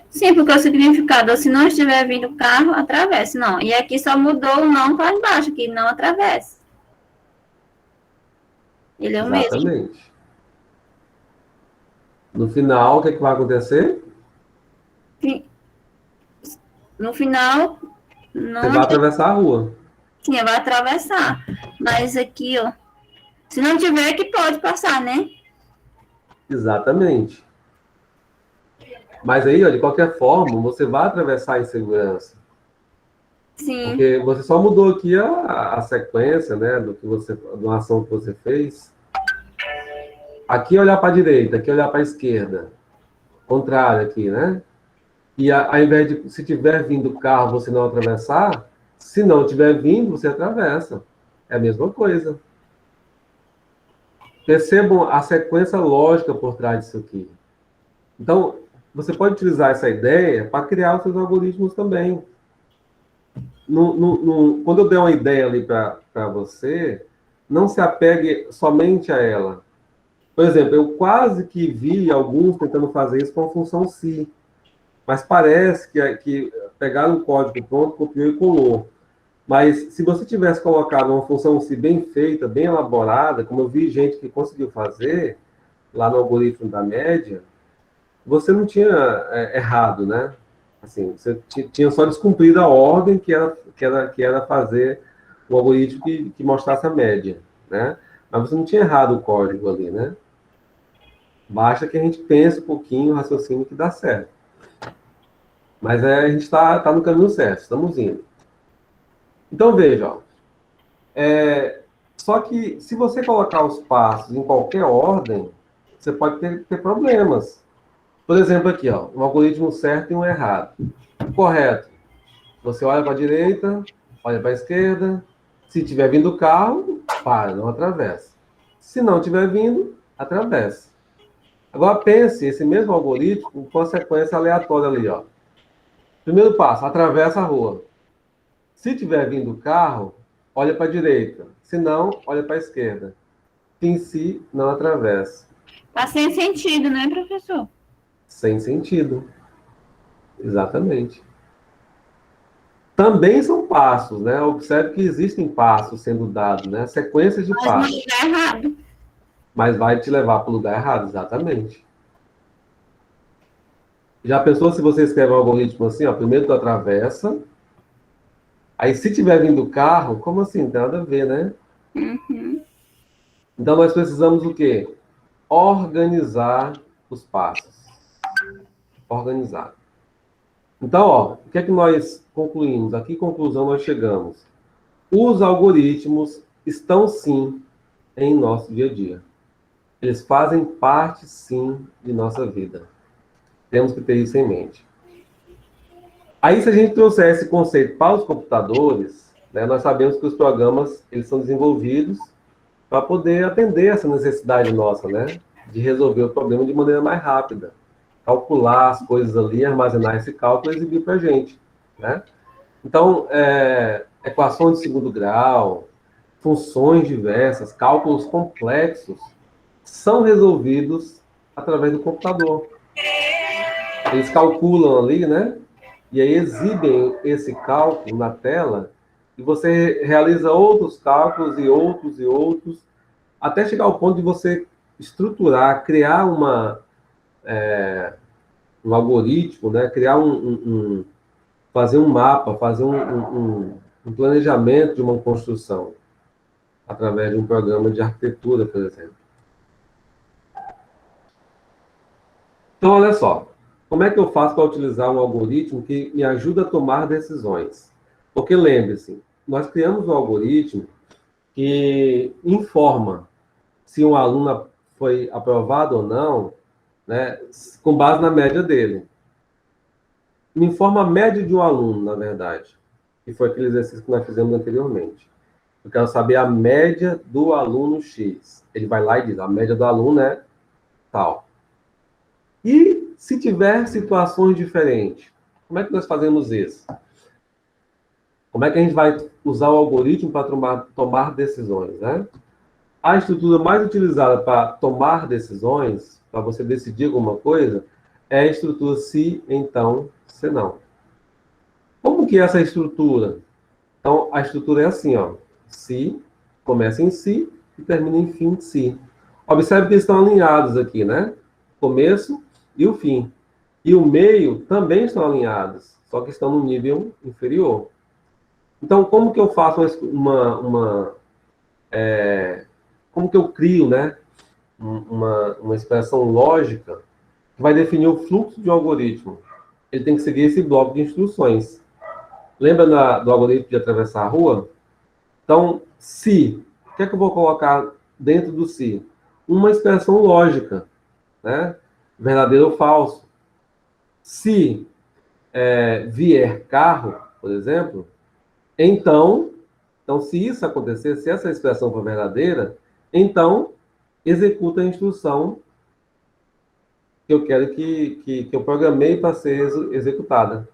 Sim, porque o significado, se não estiver vindo o carro, atravesse. Não. E aqui só mudou o não para embaixo, que não atravesse. Ele é o mesmo.
Exatamente. No final, o que vai acontecer?
No final, não.
Você vai atravessar a rua.
Sim, vai atravessar. Mas aqui, ó. Se não tiver, que pode passar, né?
Exatamente. Mas aí, ó, de qualquer forma, você vai atravessar em segurança.
Sim.
Porque você só mudou aqui a sequência, né, de uma ação que você fez. Aqui olhar para a direita, aqui olhar para a esquerda. Contrário aqui, né? E ao invés de, se tiver vindo o carro, você não atravessar, se não tiver vindo, você atravessa. É a mesma coisa. Percebam a sequência lógica por trás disso aqui. Então, você pode utilizar essa ideia para criar os seus algoritmos também. Quando eu der uma ideia ali para você, não se apegue somente a ela. Por exemplo, eu quase que vi alguns tentando fazer isso com a função se, mas parece que pegaram o código pronto, copiou e colou. Mas se você tivesse colocado uma função se bem feita, bem elaborada, como eu vi gente que conseguiu fazer lá no algoritmo da média, você não tinha errado, né? Assim, você tinha só descumprido a ordem que era fazer o algoritmo que mostrasse a média, né? Mas você não tinha errado o código ali, né? Basta que a gente pense um pouquinho, o raciocínio que dá certo. Mas a gente está no caminho certo, estamos indo. Então, veja, ó, só que se você colocar os passos em qualquer ordem, você pode ter problemas. Por exemplo, aqui, ó, um algoritmo certo e um errado. O correto, você olha para a direita, olha para a esquerda. Se tiver vindo o carro, para, não atravessa. Se não tiver vindo, atravessa. Agora pense esse mesmo algoritmo com consequência aleatória ali, ó. Primeiro passo, atravessa a rua. Se tiver vindo o carro, olha para a direita. Se não, olha para a esquerda. Em si, não atravessa.
Tá sem sentido, né, professor?
Sem sentido. Exatamente. Também são passos, né? Observe que existem passos sendo dados, né? Sequências de
Mas
passos.
no lugar errado.
Mas vai te levar para o lugar errado, exatamente. Já pensou se você escreve um algoritmo assim, ó? Primeiro tu atravessa, aí se tiver vindo o carro, como assim? Não tem nada a ver, né?
Uhum.
Então nós precisamos o quê? Organizar os passos. Organizar. Então, ó, o que é que nós concluímos? A que conclusão nós chegamos? Os algoritmos estão sim em nosso dia a dia. Eles fazem parte sim de nossa vida. Temos que ter isso em mente. Aí, se a gente trouxer esse conceito para os computadores, né, nós sabemos que os programas eles são desenvolvidos para poder atender essa necessidade nossa, né, de resolver o problema de maneira mais rápida, calcular as coisas ali, armazenar esse cálculo e exibir para a gente, né? Então, equações de segundo grau, funções diversas, cálculos complexos, são resolvidos através do computador. Eles calculam ali, né? E aí exibem esse cálculo na tela e você realiza outros cálculos e outros, até chegar ao ponto de você estruturar, criar um algoritmo, né? Criar fazer um mapa, fazer um planejamento de uma construção através de um programa de arquitetura, por exemplo. Então, olha só, como é que eu faço para utilizar um algoritmo que me ajuda a tomar decisões? Porque lembre-se, nós criamos um algoritmo que informa se um aluno foi aprovado ou não, né, com base na média dele. Me informa a média de um aluno, na verdade, que foi aquele exercício que nós fizemos anteriormente. Eu quero saber a média do aluno X. Ele vai lá e diz, a média do aluno é tal. E se tiver situações diferentes, como é que nós fazemos isso? Como é que a gente vai usar o algoritmo para tomar decisões, né? A estrutura mais utilizada para tomar decisões, para você decidir alguma coisa, é a estrutura se, então, se não. Como que é essa estrutura? Então, a estrutura é assim, ó. Se, começa em si e termina em fim de si. Observe que eles estão alinhados aqui, né? Começo e o fim. E o meio também estão alinhados, só que estão no nível inferior. Então, como que eu faço como que eu crio, né, uma expressão lógica que vai definir o fluxo de um algoritmo? Ele tem que seguir esse bloco de instruções. Lembra do algoritmo de atravessar a rua? Então, se, o que é que eu vou colocar dentro do se? Uma expressão lógica, né? Verdadeiro ou falso. Se vier carro, por exemplo, então, se isso acontecer, se essa expressão for verdadeira, então executa a instrução que eu quero que eu programei para ser executada,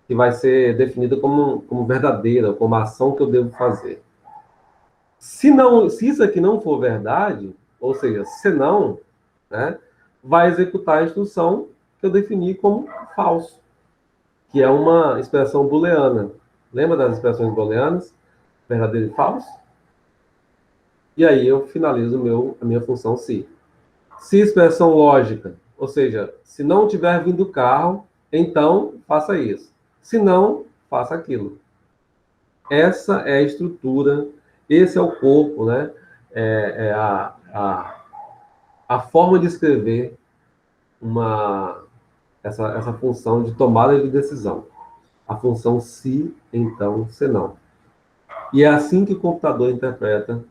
que vai ser definida como verdadeira, como a ação que eu devo fazer. Se isso aqui não for verdade, ou seja, senão, né, vai executar a instrução que eu defini como falso, que é uma expressão booleana. Lembra das expressões booleanas? Verdadeiro e falso? E aí eu finalizo a minha função se. Se expressão lógica, ou seja, se não tiver vindo o carro, então faça isso. Se não, faça aquilo. Essa é a estrutura, esse é o corpo, né? É a forma de escrever essa função de tomada de decisão. A função se, então, se não. E é assim que o computador interpreta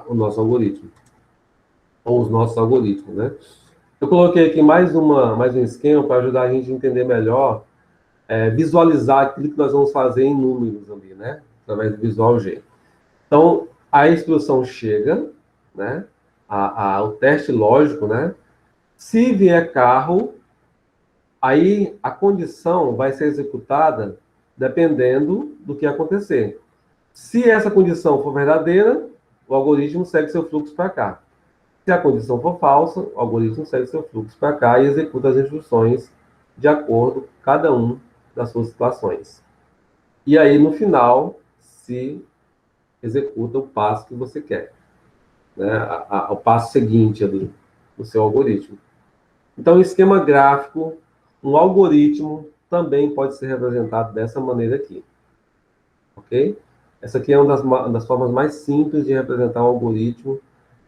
o nosso algoritmo, ou os nossos algoritmos, né? Eu coloquei aqui mais um esquema para ajudar a gente a entender melhor, visualizar aquilo que nós vamos fazer em números ali, né? Através do Visual G. Então, a instrução chega, né? O teste lógico, né? Se vier carro, aí a condição vai ser executada dependendo do que acontecer. Se essa condição for verdadeira, o algoritmo segue seu fluxo para cá. Se a condição for falsa, o algoritmo segue seu fluxo para cá e executa as instruções de acordo com cada um das suas situações. E aí, no final, se executa o passo que você quer, né? O passo seguinte ali do seu algoritmo. Então, o esquema gráfico, um algoritmo, também pode ser representado dessa maneira aqui. Ok? Essa aqui é uma das formas mais simples de representar um algoritmo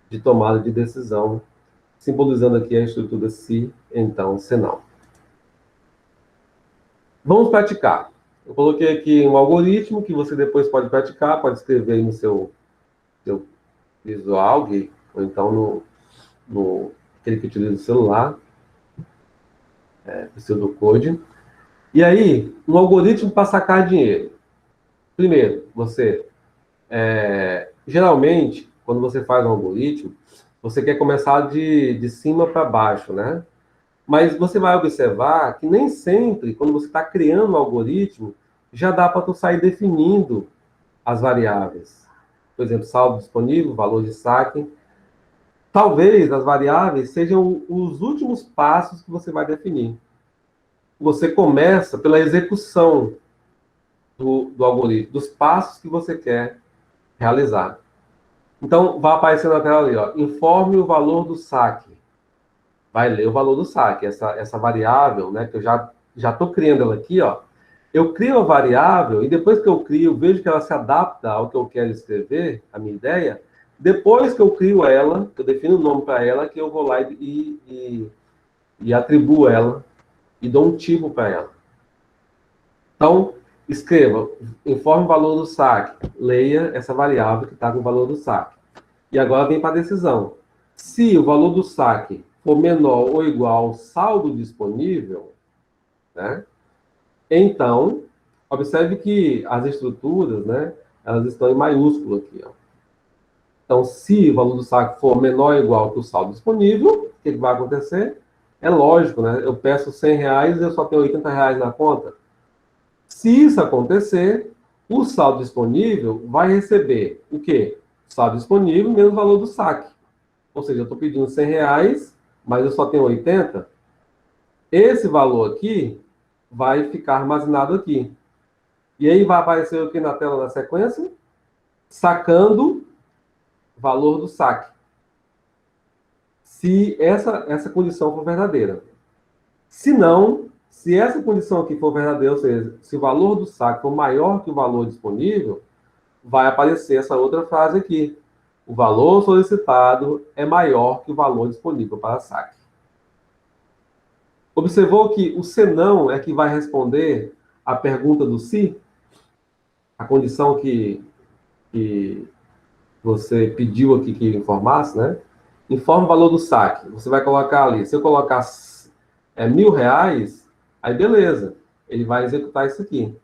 de tomada de decisão, simbolizando aqui a estrutura se, então, se não. Vamos praticar. Eu coloquei aqui um algoritmo que você depois pode praticar, pode escrever aí no seu Visual, ou então aquele que utiliza o celular, pseudocode. E aí, um algoritmo para sacar dinheiro. Primeiro, geralmente, quando você faz um algoritmo, você quer começar de cima para baixo, né? Mas você vai observar que nem sempre, quando você está criando um algoritmo, já dá para tu sair definindo as variáveis. Por exemplo, saldo disponível, valor de saque. Talvez as variáveis sejam os últimos passos que você vai definir. Você começa pela execução do algoritmo, dos passos que você quer realizar. Então, vai aparecer na tela ali, ó, informe o valor do saque. Vai ler o valor do saque, essa variável, né, que eu já estou criando ela aqui, ó. Eu crio a variável e depois que eu crio, vejo que ela se adapta ao que eu quero escrever, a minha ideia. Depois que eu crio ela, eu defino o nome para ela, que eu vou lá e atribuo ela e dou um tipo para ela. Então, escreva, informe o valor do saque, leia essa variável que está com o valor do saque. E agora vem para a decisão. Se o valor do saque for menor ou igual ao saldo disponível, né, então, observe que as estruturas, né, elas estão em maiúsculo aqui, ó. Então, se o valor do saque for menor ou igual que o saldo disponível, o que vai acontecer? É lógico, né? Eu peço R$100 e eu só tenho R$80 na conta. Se isso acontecer, o saldo disponível vai receber o quê? O saldo disponível menos o valor do saque. Ou seja, eu estou pedindo R$100, mas eu só tenho 80. Esse valor aqui vai ficar armazenado aqui. E aí vai aparecer aqui na tela da sequência, sacando valor do saque. Se essa condição for verdadeira. Se não, se essa condição aqui for verdadeira, ou seja, se o valor do saque for maior que o valor disponível, vai aparecer essa outra frase aqui. O valor solicitado é maior que o valor disponível para saque. Observou que o senão é que vai responder a pergunta do se? A condição que você pediu aqui que informasse, né? Informe o valor do saque. Você vai colocar ali. Se eu colocar R$1.000, aí beleza. Ele vai executar isso aqui.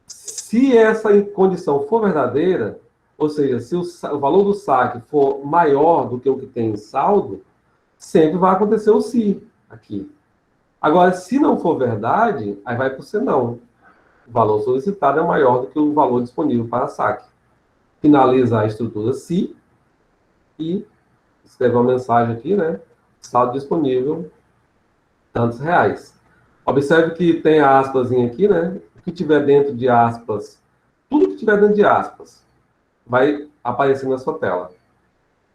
Se essa condição for verdadeira, ou seja, se o valor do saque for maior do que o que tem em saldo, sempre vai acontecer o se aqui. Agora, se não for verdade, aí vai para o senão. O valor solicitado é maior do que o valor disponível para saque. Finaliza a estrutura se. e escrever uma mensagem aqui, né? Saldo disponível, tantos reais. Observe que tem a aspas aqui, né? O que tiver dentro de aspas, tudo que tiver dentro de aspas, vai aparecer na sua tela.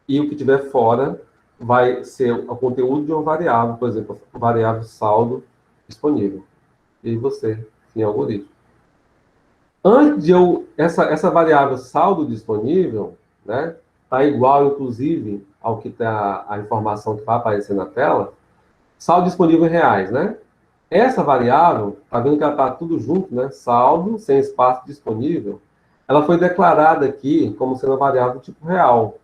E o que tiver fora vai ser o conteúdo de uma variável, por exemplo, variável saldo disponível. E você, em algoritmo. Antes de essa variável saldo disponível, né, tá igual, inclusive, ao que tá a informação que vai aparecer na tela, saldo disponível em reais, né? Essa variável, tá vendo que ela tá tudo junto, né? Saldo sem espaço disponível. Ela foi declarada aqui como sendo uma variável tipo real.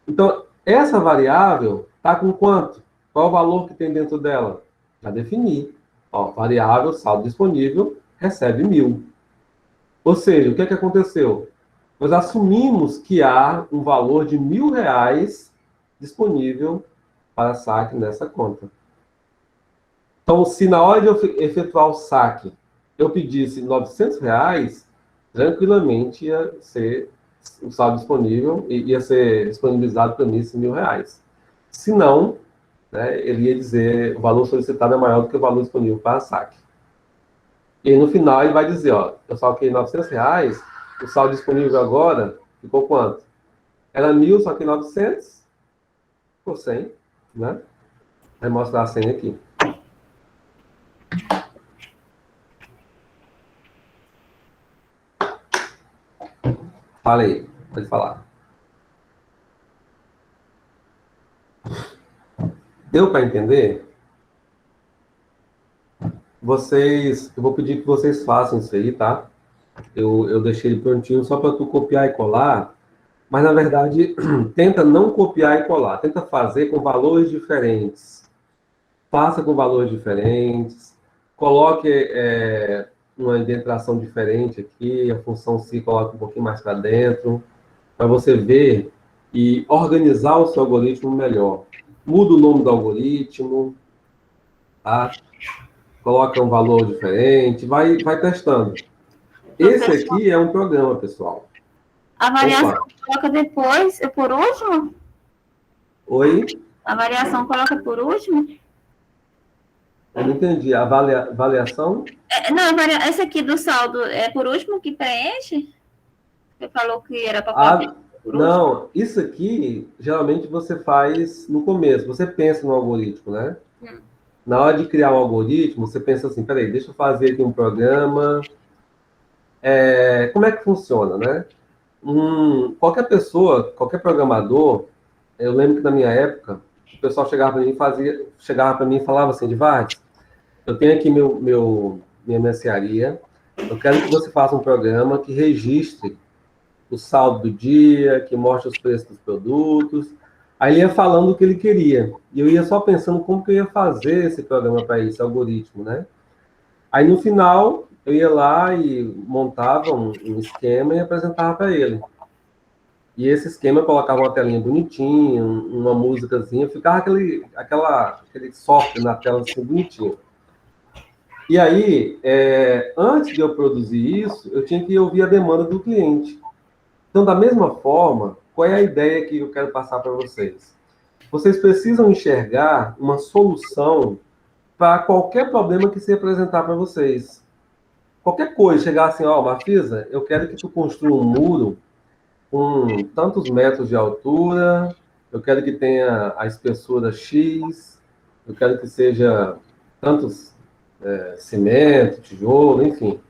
Então, essa variável tá com quanto? Qual é o valor que tem dentro dela? Já defini. Ó, variável saldo disponível recebe 1.000. Ou seja, o que é que aconteceu? Nós assumimos que há um valor de R$ 1.000 disponível para saque nessa conta. Então, se na hora de eu efetuar o saque eu pedisse R$ 900, tranquilamente ia ser o saldo disponível e ia ser disponibilizado para mim esses R$ 1.000. Se não, né, ele ia dizer o valor solicitado é maior do que o valor disponível para saque. E no final ele vai dizer, ó, eu saquei R$ 900, o saldo disponível agora ficou quanto? Era 1.000, só que 900 por 100, né? Vai mostrar a senha aqui. Fala aí, pode falar. Deu para entender? Eu vou pedir que vocês façam isso aí, tá? Eu deixei ele prontinho só para tu copiar e colar, mas na verdade tenta não copiar e colar, tenta fazer com valores diferentes. Faça com valores diferentes, coloque uma indentração diferente aqui, a função se coloca um pouquinho mais para dentro, para você ver e organizar o seu algoritmo melhor. Muda o nome do algoritmo, tá? Coloca um valor diferente, vai testando. Esse aqui é um programa, pessoal.
A variação
Opa.
coloca depois, é por último?
Oi?
A variação coloca por último?
Eu não entendi. A avaliação?
Não, esse aqui do saldo é por último que preenche? Você falou que era para por último?
Não, isso aqui, geralmente você faz no começo. Você pensa no algoritmo, né? Na hora de criar um algoritmo, você pensa assim, peraí, deixa eu fazer aqui um programa. Como é que funciona, né? Qualquer pessoa, qualquer programador, eu lembro que na minha época, o pessoal chegava para mim e falava assim, Divares, eu tenho aqui minha mercearia, eu quero que você faça um programa que registre o saldo do dia, que mostre os preços dos produtos. Aí ele ia falando o que ele queria. E eu ia só pensando como que eu ia fazer esse programa para esse algoritmo, né? Aí no final, eu ia lá e montava um esquema e apresentava para ele. E esse esquema eu colocava uma telinha bonitinha, uma músicazinha, ficava aquele software na tela assim, bonitinho. E aí, antes de eu produzir isso, eu tinha que ouvir a demanda do cliente. Então, da mesma forma, qual é a ideia que eu quero passar para vocês? Vocês precisam enxergar uma solução para qualquer problema que se apresentar para vocês. Qualquer coisa, chegar assim, ó, Marfisa, eu quero que tu construa um muro com tantos metros de altura, eu quero que tenha a espessura X, eu quero que seja tantos cimento, tijolo, enfim.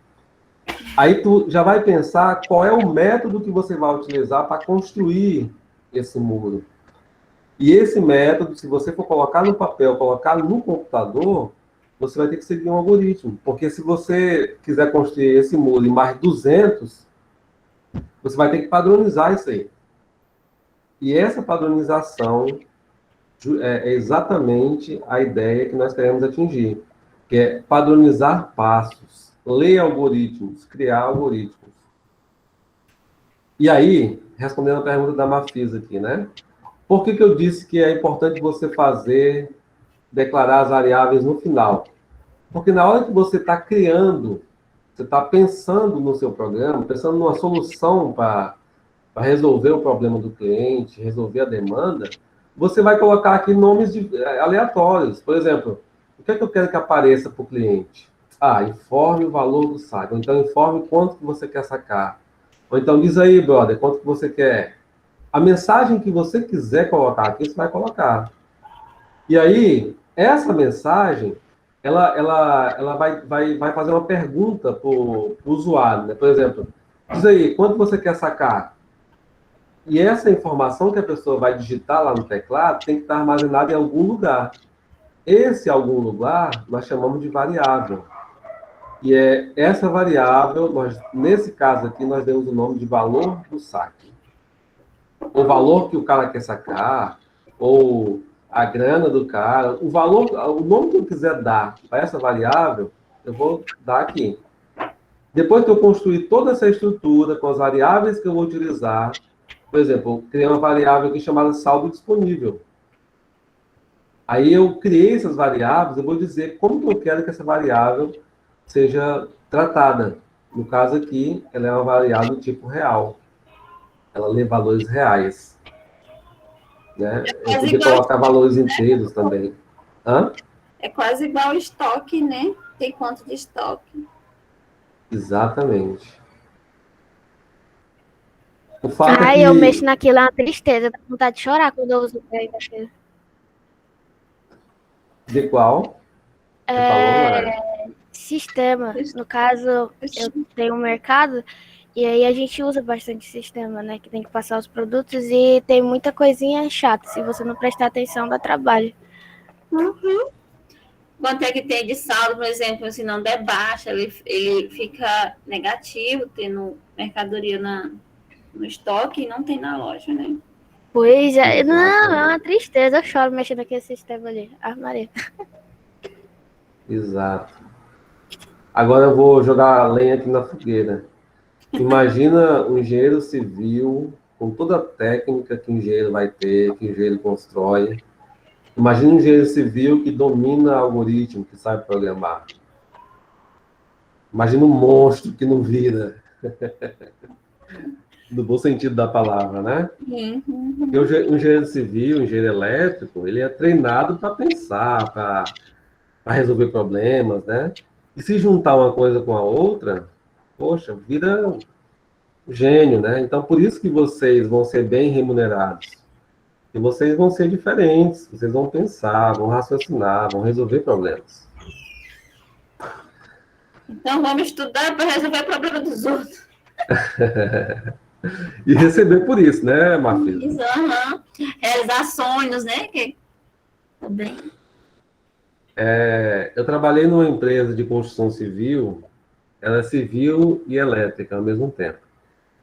Aí tu já vai pensar qual é o método que você vai utilizar para construir esse muro. E esse método, se você for colocar no papel, colocar no computador, você vai ter que seguir um algoritmo. Porque se você quiser construir esse muro em mais 200, você vai ter que padronizar isso aí. E essa padronização é exatamente a ideia que nós queremos atingir, que é padronizar passos, ler algoritmos, criar algoritmos. E aí, respondendo a pergunta da Mafisa aqui, né? Por que eu disse que é importante você declarar as variáveis no final? Porque na hora que você está criando, você está pensando no seu programa, pensando numa solução para para resolver o problema do cliente, resolver a demanda, você vai colocar aqui nomes aleatórios. Por exemplo, o que é que eu quero que apareça para o cliente? Informe o valor do saque. Ou então, informe quanto que você quer sacar. Ou então, diz aí, brother, quanto que você quer. A mensagem que você quiser colocar aqui, você vai colocar. E aí, essa mensagem, ela vai fazer uma pergunta para o usuário, né? Por exemplo, diz aí, quanto você quer sacar? E essa informação que a pessoa vai digitar lá no teclado tem que estar armazenada em algum lugar. Esse algum lugar nós chamamos de variável. E é essa variável, nesse caso aqui, nós demos o nome de valor do saque. O valor que o cara quer sacar, ou a grana do cara, o valor, o nome que eu quiser dar para essa variável, eu vou dar aqui. Depois que eu construir toda essa estrutura com as variáveis que eu vou utilizar, por exemplo, eu criei uma variável aqui chamada saldo disponível. Aí eu criei essas variáveis, eu vou dizer como que eu quero que essa variável seja tratada. No caso aqui, ela é uma variável do tipo real. Ela lê valores reais. Né? Eu podia colocar valores inteiros também. Hã?
É quase igual ao estoque, né? Tem quanto de estoque?
Exatamente. O fato é
Ai, eu mexo
que...
naquilo, é uma tristeza. Dá vontade de chorar quando eu uso o trem daquilo.
De qual? Você falou, Mara?
Sistema. No caso, eu tenho um mercado e aí a gente usa bastante sistema, né? Que tem que passar os produtos e tem muita coisinha chata. Se você não prestar atenção, dá trabalho.
Quanto é que tem de saldo, por exemplo, se não der baixa, ele fica negativo, tendo mercadoria no estoque e não tem na loja, né?
Pois é, não, é
Exatamente.
uma tristeza. Eu choro mexendo naquele sistema ali. Ah, Maria.
Exato. Agora eu vou jogar a lenha aqui na fogueira. Imagina um engenheiro civil, com toda a técnica que o engenheiro vai ter, que o engenheiro constrói. Imagina um engenheiro civil que domina algoritmo, que sabe programar. Imagina um monstro que não vira. No bom sentido da palavra, né? Porque o engenheiro civil, o engenheiro elétrico, ele é treinado para pensar, para resolver problemas, né? E se juntar uma coisa com a outra, poxa, vira um gênio, né? Então, por isso que vocês vão ser bem remunerados. E vocês vão ser diferentes, vocês vão pensar, vão raciocinar, vão resolver problemas.
Então vamos estudar para resolver o problema dos outros.
E receber por isso, né, Marfisa?
Isso, realizar sonhos, né? Que... Também.
Eu trabalhei numa empresa de construção civil, ela é civil e elétrica ao mesmo tempo.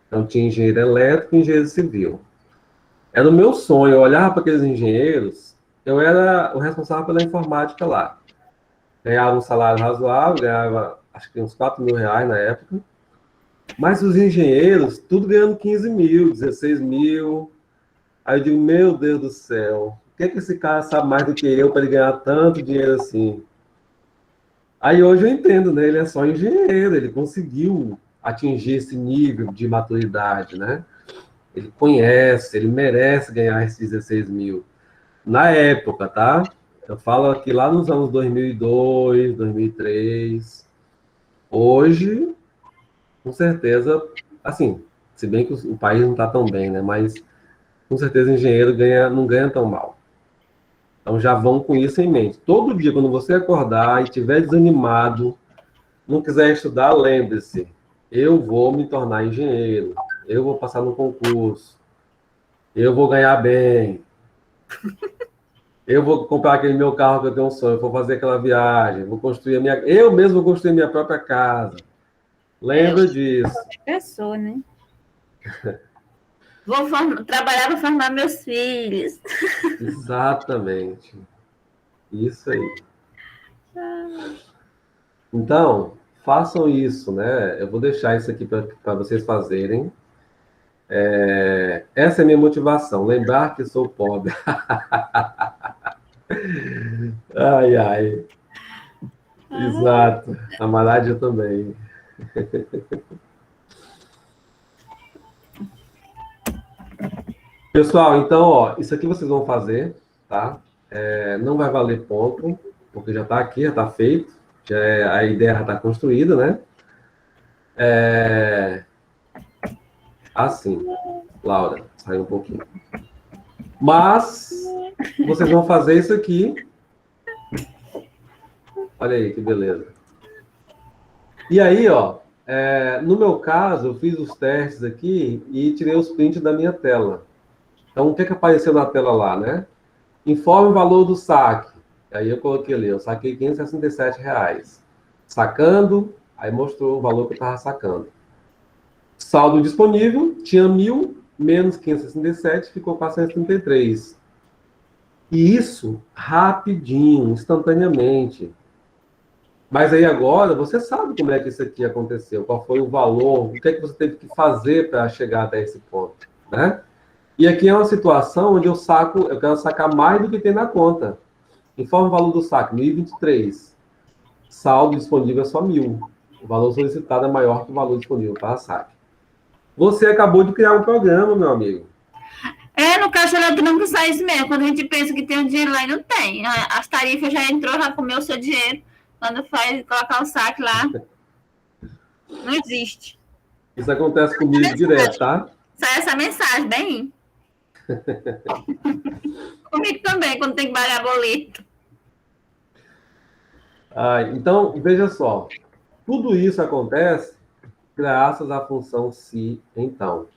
Então tinha engenheiro elétrico e engenheiro civil. Era o meu sonho, eu olhava para aqueles engenheiros, eu era o responsável pela informática lá. Ganhava um salário razoável, ganhava acho que uns 4 mil reais na época. Mas os engenheiros, tudo ganhando 15 mil, 16 mil. Aí eu digo, meu Deus do céu, o que é que esse cara sabe mais do que eu para ele ganhar tanto dinheiro assim? Aí hoje eu entendo, né? Ele é só engenheiro, ele conseguiu atingir esse nível de maturidade, né? Ele conhece, ele merece ganhar esses 16 mil. Na época, tá? Eu falo aqui lá nos anos 2002, 2003. Hoje, com certeza, assim, se bem que o país não está tão bem, né? Mas com certeza engenheiro não ganha tão mal. Então já vão com isso em mente. Todo dia, quando você acordar e estiver desanimado, não quiser estudar, lembre-se, eu vou me tornar engenheiro, eu vou passar no concurso, eu vou ganhar bem, eu vou comprar aquele meu carro que eu tenho um sonho, vou fazer aquela viagem, vou construir eu mesmo vou construir minha própria casa. Lembra disso.
Pessoa, né? Vou trabalhar para formar meus filhos.
Exatamente. Isso aí. Então, façam isso, né? Eu vou deixar isso aqui para vocês fazerem. Essa é a minha motivação, lembrar que sou pobre. Ai, ai. Exato. A Marádia também. Pessoal, então, ó, isso aqui vocês vão fazer, tá? Não vai valer ponto, porque já está aqui, já está feito, a ideia já está construída, né? Assim, Laura, saiu um pouquinho. Mas vocês vão fazer isso aqui. Olha aí, que beleza. E aí, ó, no meu caso, eu fiz os testes aqui e tirei os prints da minha tela. Então, o que apareceu na tela lá, né? Informe o valor do saque. Aí eu coloquei ali, eu saquei R$ 567. Sacando, aí mostrou o valor que eu estava sacando. Saldo disponível, tinha 1.000, menos 567, ficou 433. E isso rapidinho, instantaneamente. Mas aí agora você sabe como é que isso aqui aconteceu, qual foi o valor, o que é que você teve que fazer para chegar até esse ponto, né? E aqui é uma situação onde eu quero sacar mais do que tem na conta. Informe o valor do saque, 1.023. Saldo disponível é só 1.000. O valor solicitado é maior que o valor disponível para saque. Você acabou de criar um programa, meu amigo.
No caixa eletrônico sai isso mesmo. Quando a gente pensa que tem um dinheiro lá e não tem. As tarifas já entrou, já comeu o seu dinheiro. Quando faz colocar o saque lá, não existe.
Isso acontece comigo direto, tá?
Sai essa mensagem, bem. Comigo também, quando tem que pagar boleto.
Então, veja só. Tudo isso acontece graças à função se, então.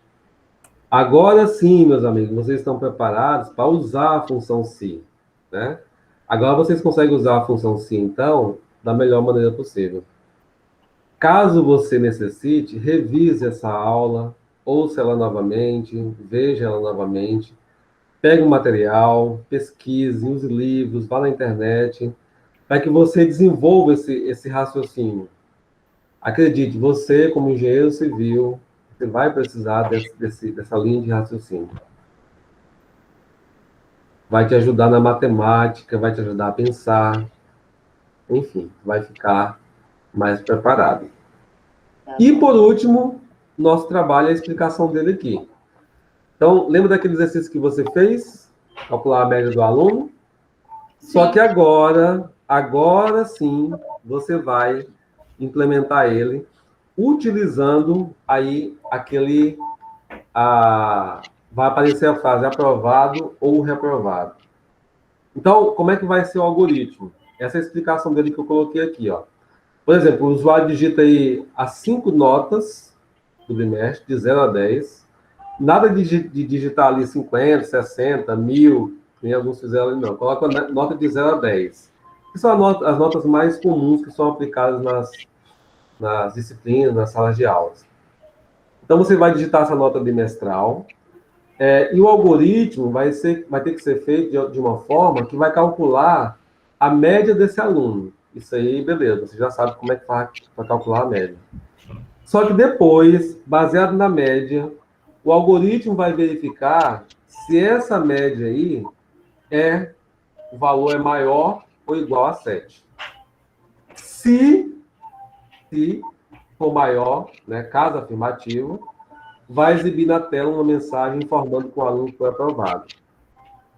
Agora sim, meus amigos, vocês estão preparados para usar a função se, né? Agora vocês conseguem usar a função se, então, da melhor maneira possível. Caso você necessite, revise essa aula, ouça ela novamente, veja ela novamente, pegue o material, pesquise, use livros, vá na internet, para que você desenvolva esse raciocínio. Acredite, você, como engenheiro civil, você vai precisar dessa linha de raciocínio. Vai te ajudar na matemática, vai te ajudar a pensar, enfim, vai ficar mais preparado. E, por último, nosso trabalho é a explicação dele aqui. Então, lembra daquele exercício que você fez? Calcular a média do aluno? Só que agora sim, você vai implementar ele utilizando aí vai aparecer a frase aprovado ou reprovado. Então, como é que vai ser o algoritmo? Essa é a explicação dele que eu coloquei aqui, ó. Por exemplo, o usuário digita aí as 5 notas do bimestre, de 0 a 10. Nada de digitar ali 50, 60, 1.000, nem alguns fizeram ali, não. Coloca a nota de 0 a 10. Que são as notas mais comuns que são aplicadas nas disciplinas, nas salas de aulas. Então, você vai digitar essa nota bimestral, e o algoritmo vai ter que ser feito de uma forma que vai calcular a média desse aluno. Isso aí, beleza, você já sabe como é que faz para calcular a média. Só que depois, baseado na média, o algoritmo vai verificar se essa média aí o valor é maior ou igual a 7. Se for maior, né, caso afirmativo, vai exibir na tela uma mensagem informando que o aluno foi aprovado.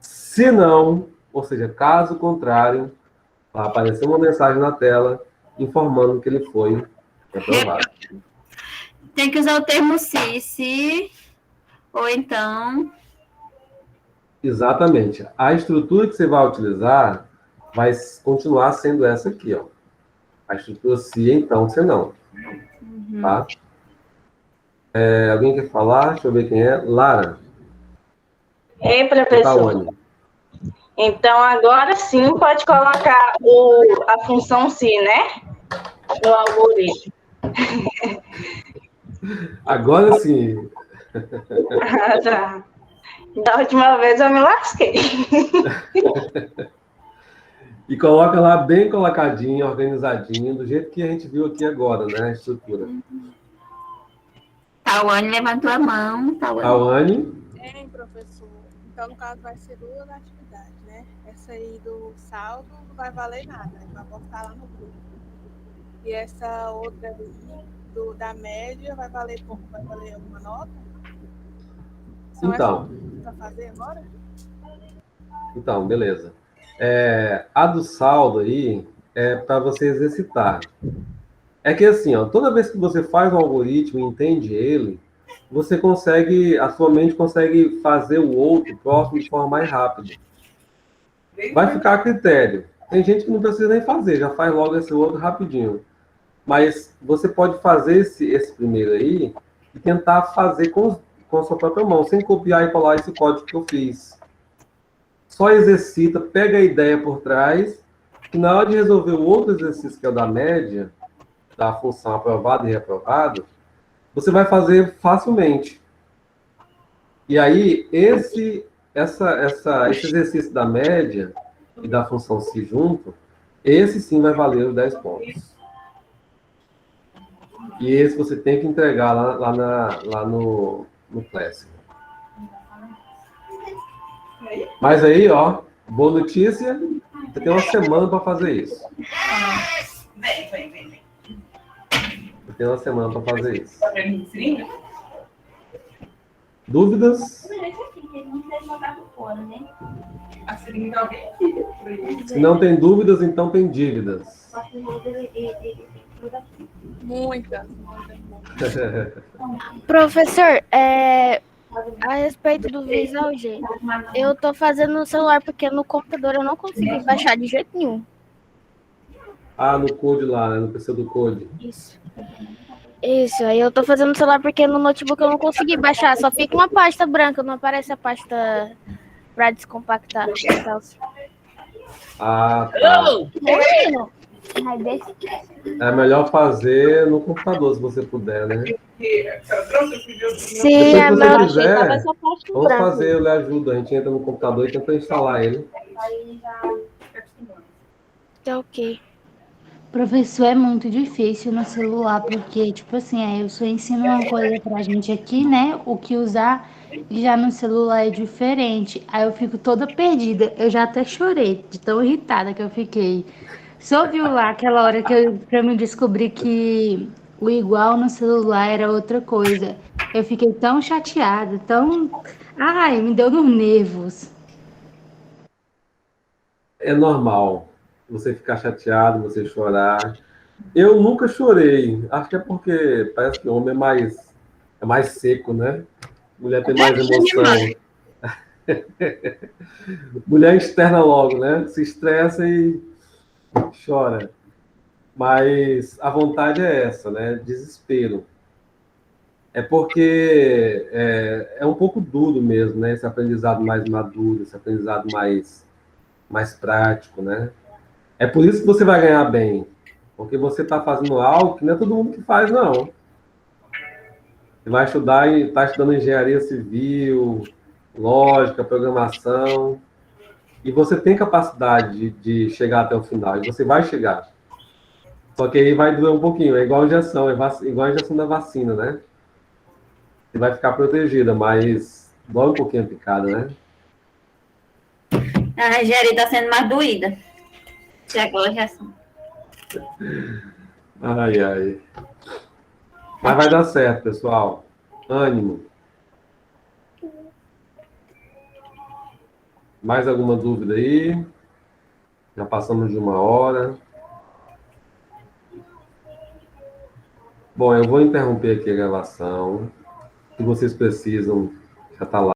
Se não, ou seja, caso contrário, vai aparecer uma mensagem na tela informando que ele foi aprovado.
Tem que usar o termo se, ou então...
Exatamente. A estrutura que você vai utilizar vai continuar sendo essa aqui, ó. A estrutura se, então, se não. Tá? Alguém quer falar? Deixa eu ver quem é. Lara.
Ei, professor.
Tawane.
Então, agora sim pode colocar a função se, né? No algoritmo.
Agora sim.
Tá. Da última vez eu me lasquei.
E coloca lá bem colocadinho, organizadinho, do jeito que a gente viu aqui agora, né? A estrutura.
Tawane levantou a mão.
Tawane.
Professor. Então, no caso, vai ser 2 atividades, né? Essa aí do saldo não vai valer nada, vai botar lá no grupo. E essa outra aí, da média, vai valer pouco? Vai valer alguma nota? São
Então,
para fazer agora?
então, beleza. A do saldo aí é para você exercitar. É que assim, ó, toda vez que você faz um algoritmo e entende ele, a sua mente consegue fazer o outro próximo de forma mais rápida. Vai ficar a critério. Tem gente que não precisa nem fazer, já faz logo esse outro rapidinho. Mas você pode fazer esse primeiro aí e tentar fazer com a sua própria mão, sem copiar e colar esse código que eu fiz. Só exercita, pega a ideia por trás, e na hora de resolver o outro exercício, que é o da média, da função aprovado e reprovado, você vai fazer facilmente. E aí, esse exercício da média e da função se junto, esse sim vai valer os 10 pontos. E esse você tem que entregar lá no Classic. Mas aí, ó, boa notícia, você tem uma semana para fazer isso.
Vem.
Você tem uma semana para fazer isso. Dúvidas? Se não tem dúvidas, então tem dívidas.
Muitas.
Professor, a respeito do Visual G, eu tô fazendo no celular porque no computador eu não consegui baixar de jeito nenhum.
Ah, no Code lá, né? No PC do Code.
Isso, aí eu tô fazendo no celular porque no notebook eu não consegui baixar, só fica uma pasta branca, não aparece a pasta pra descompactar.
Ah, tá. É melhor fazer no computador, se você puder, né?
Sim,
Depois, se você
Tava
quiser,
essa parte
vamos
branca.
fazer, eu lhe ajudo. A gente entra no computador e tenta instalar ele.
Tá ok.
Professor, é muito difícil no celular, porque, tipo assim, aí eu só ensino uma coisa pra gente aqui, né? O que usar, e já no celular é diferente. Aí eu fico toda perdida. Eu já até chorei, de tão irritada que eu fiquei. Você ouviu lá aquela hora que eu me descobri que o igual no celular era outra coisa? Eu fiquei tão chateada, tão. Ai, me deu nos nervos.
É normal você ficar chateado, você chorar. Eu nunca chorei. Acho que é porque parece que o homem é mais seco, né? Mulher tem mais emoção. Mulher externa logo, né? Se estressa e chora. Mas a vontade é essa, né? Desespero. É porque é um pouco duro mesmo, né? Esse aprendizado mais maduro, esse aprendizado mais prático, né? É por isso que você vai ganhar bem. Porque você está fazendo algo que não é todo mundo que faz, não. Você vai estudar e está estudando engenharia civil, lógica, programação, e você tem capacidade de chegar até o final, e você vai chegar. Só que aí vai doer um pouquinho, é igual a injeção, igual a injeção da vacina, né? Você vai ficar protegida, mas dói um pouquinho a picada, né?
A engenharia está sendo mais doída. Se agora já são.
Ai. Mas vai dar certo, pessoal. Ânimo. Mais alguma dúvida aí? Já passamos de 1 hora. Bom, eu vou interromper aqui a gravação. Se vocês precisam, já está lá.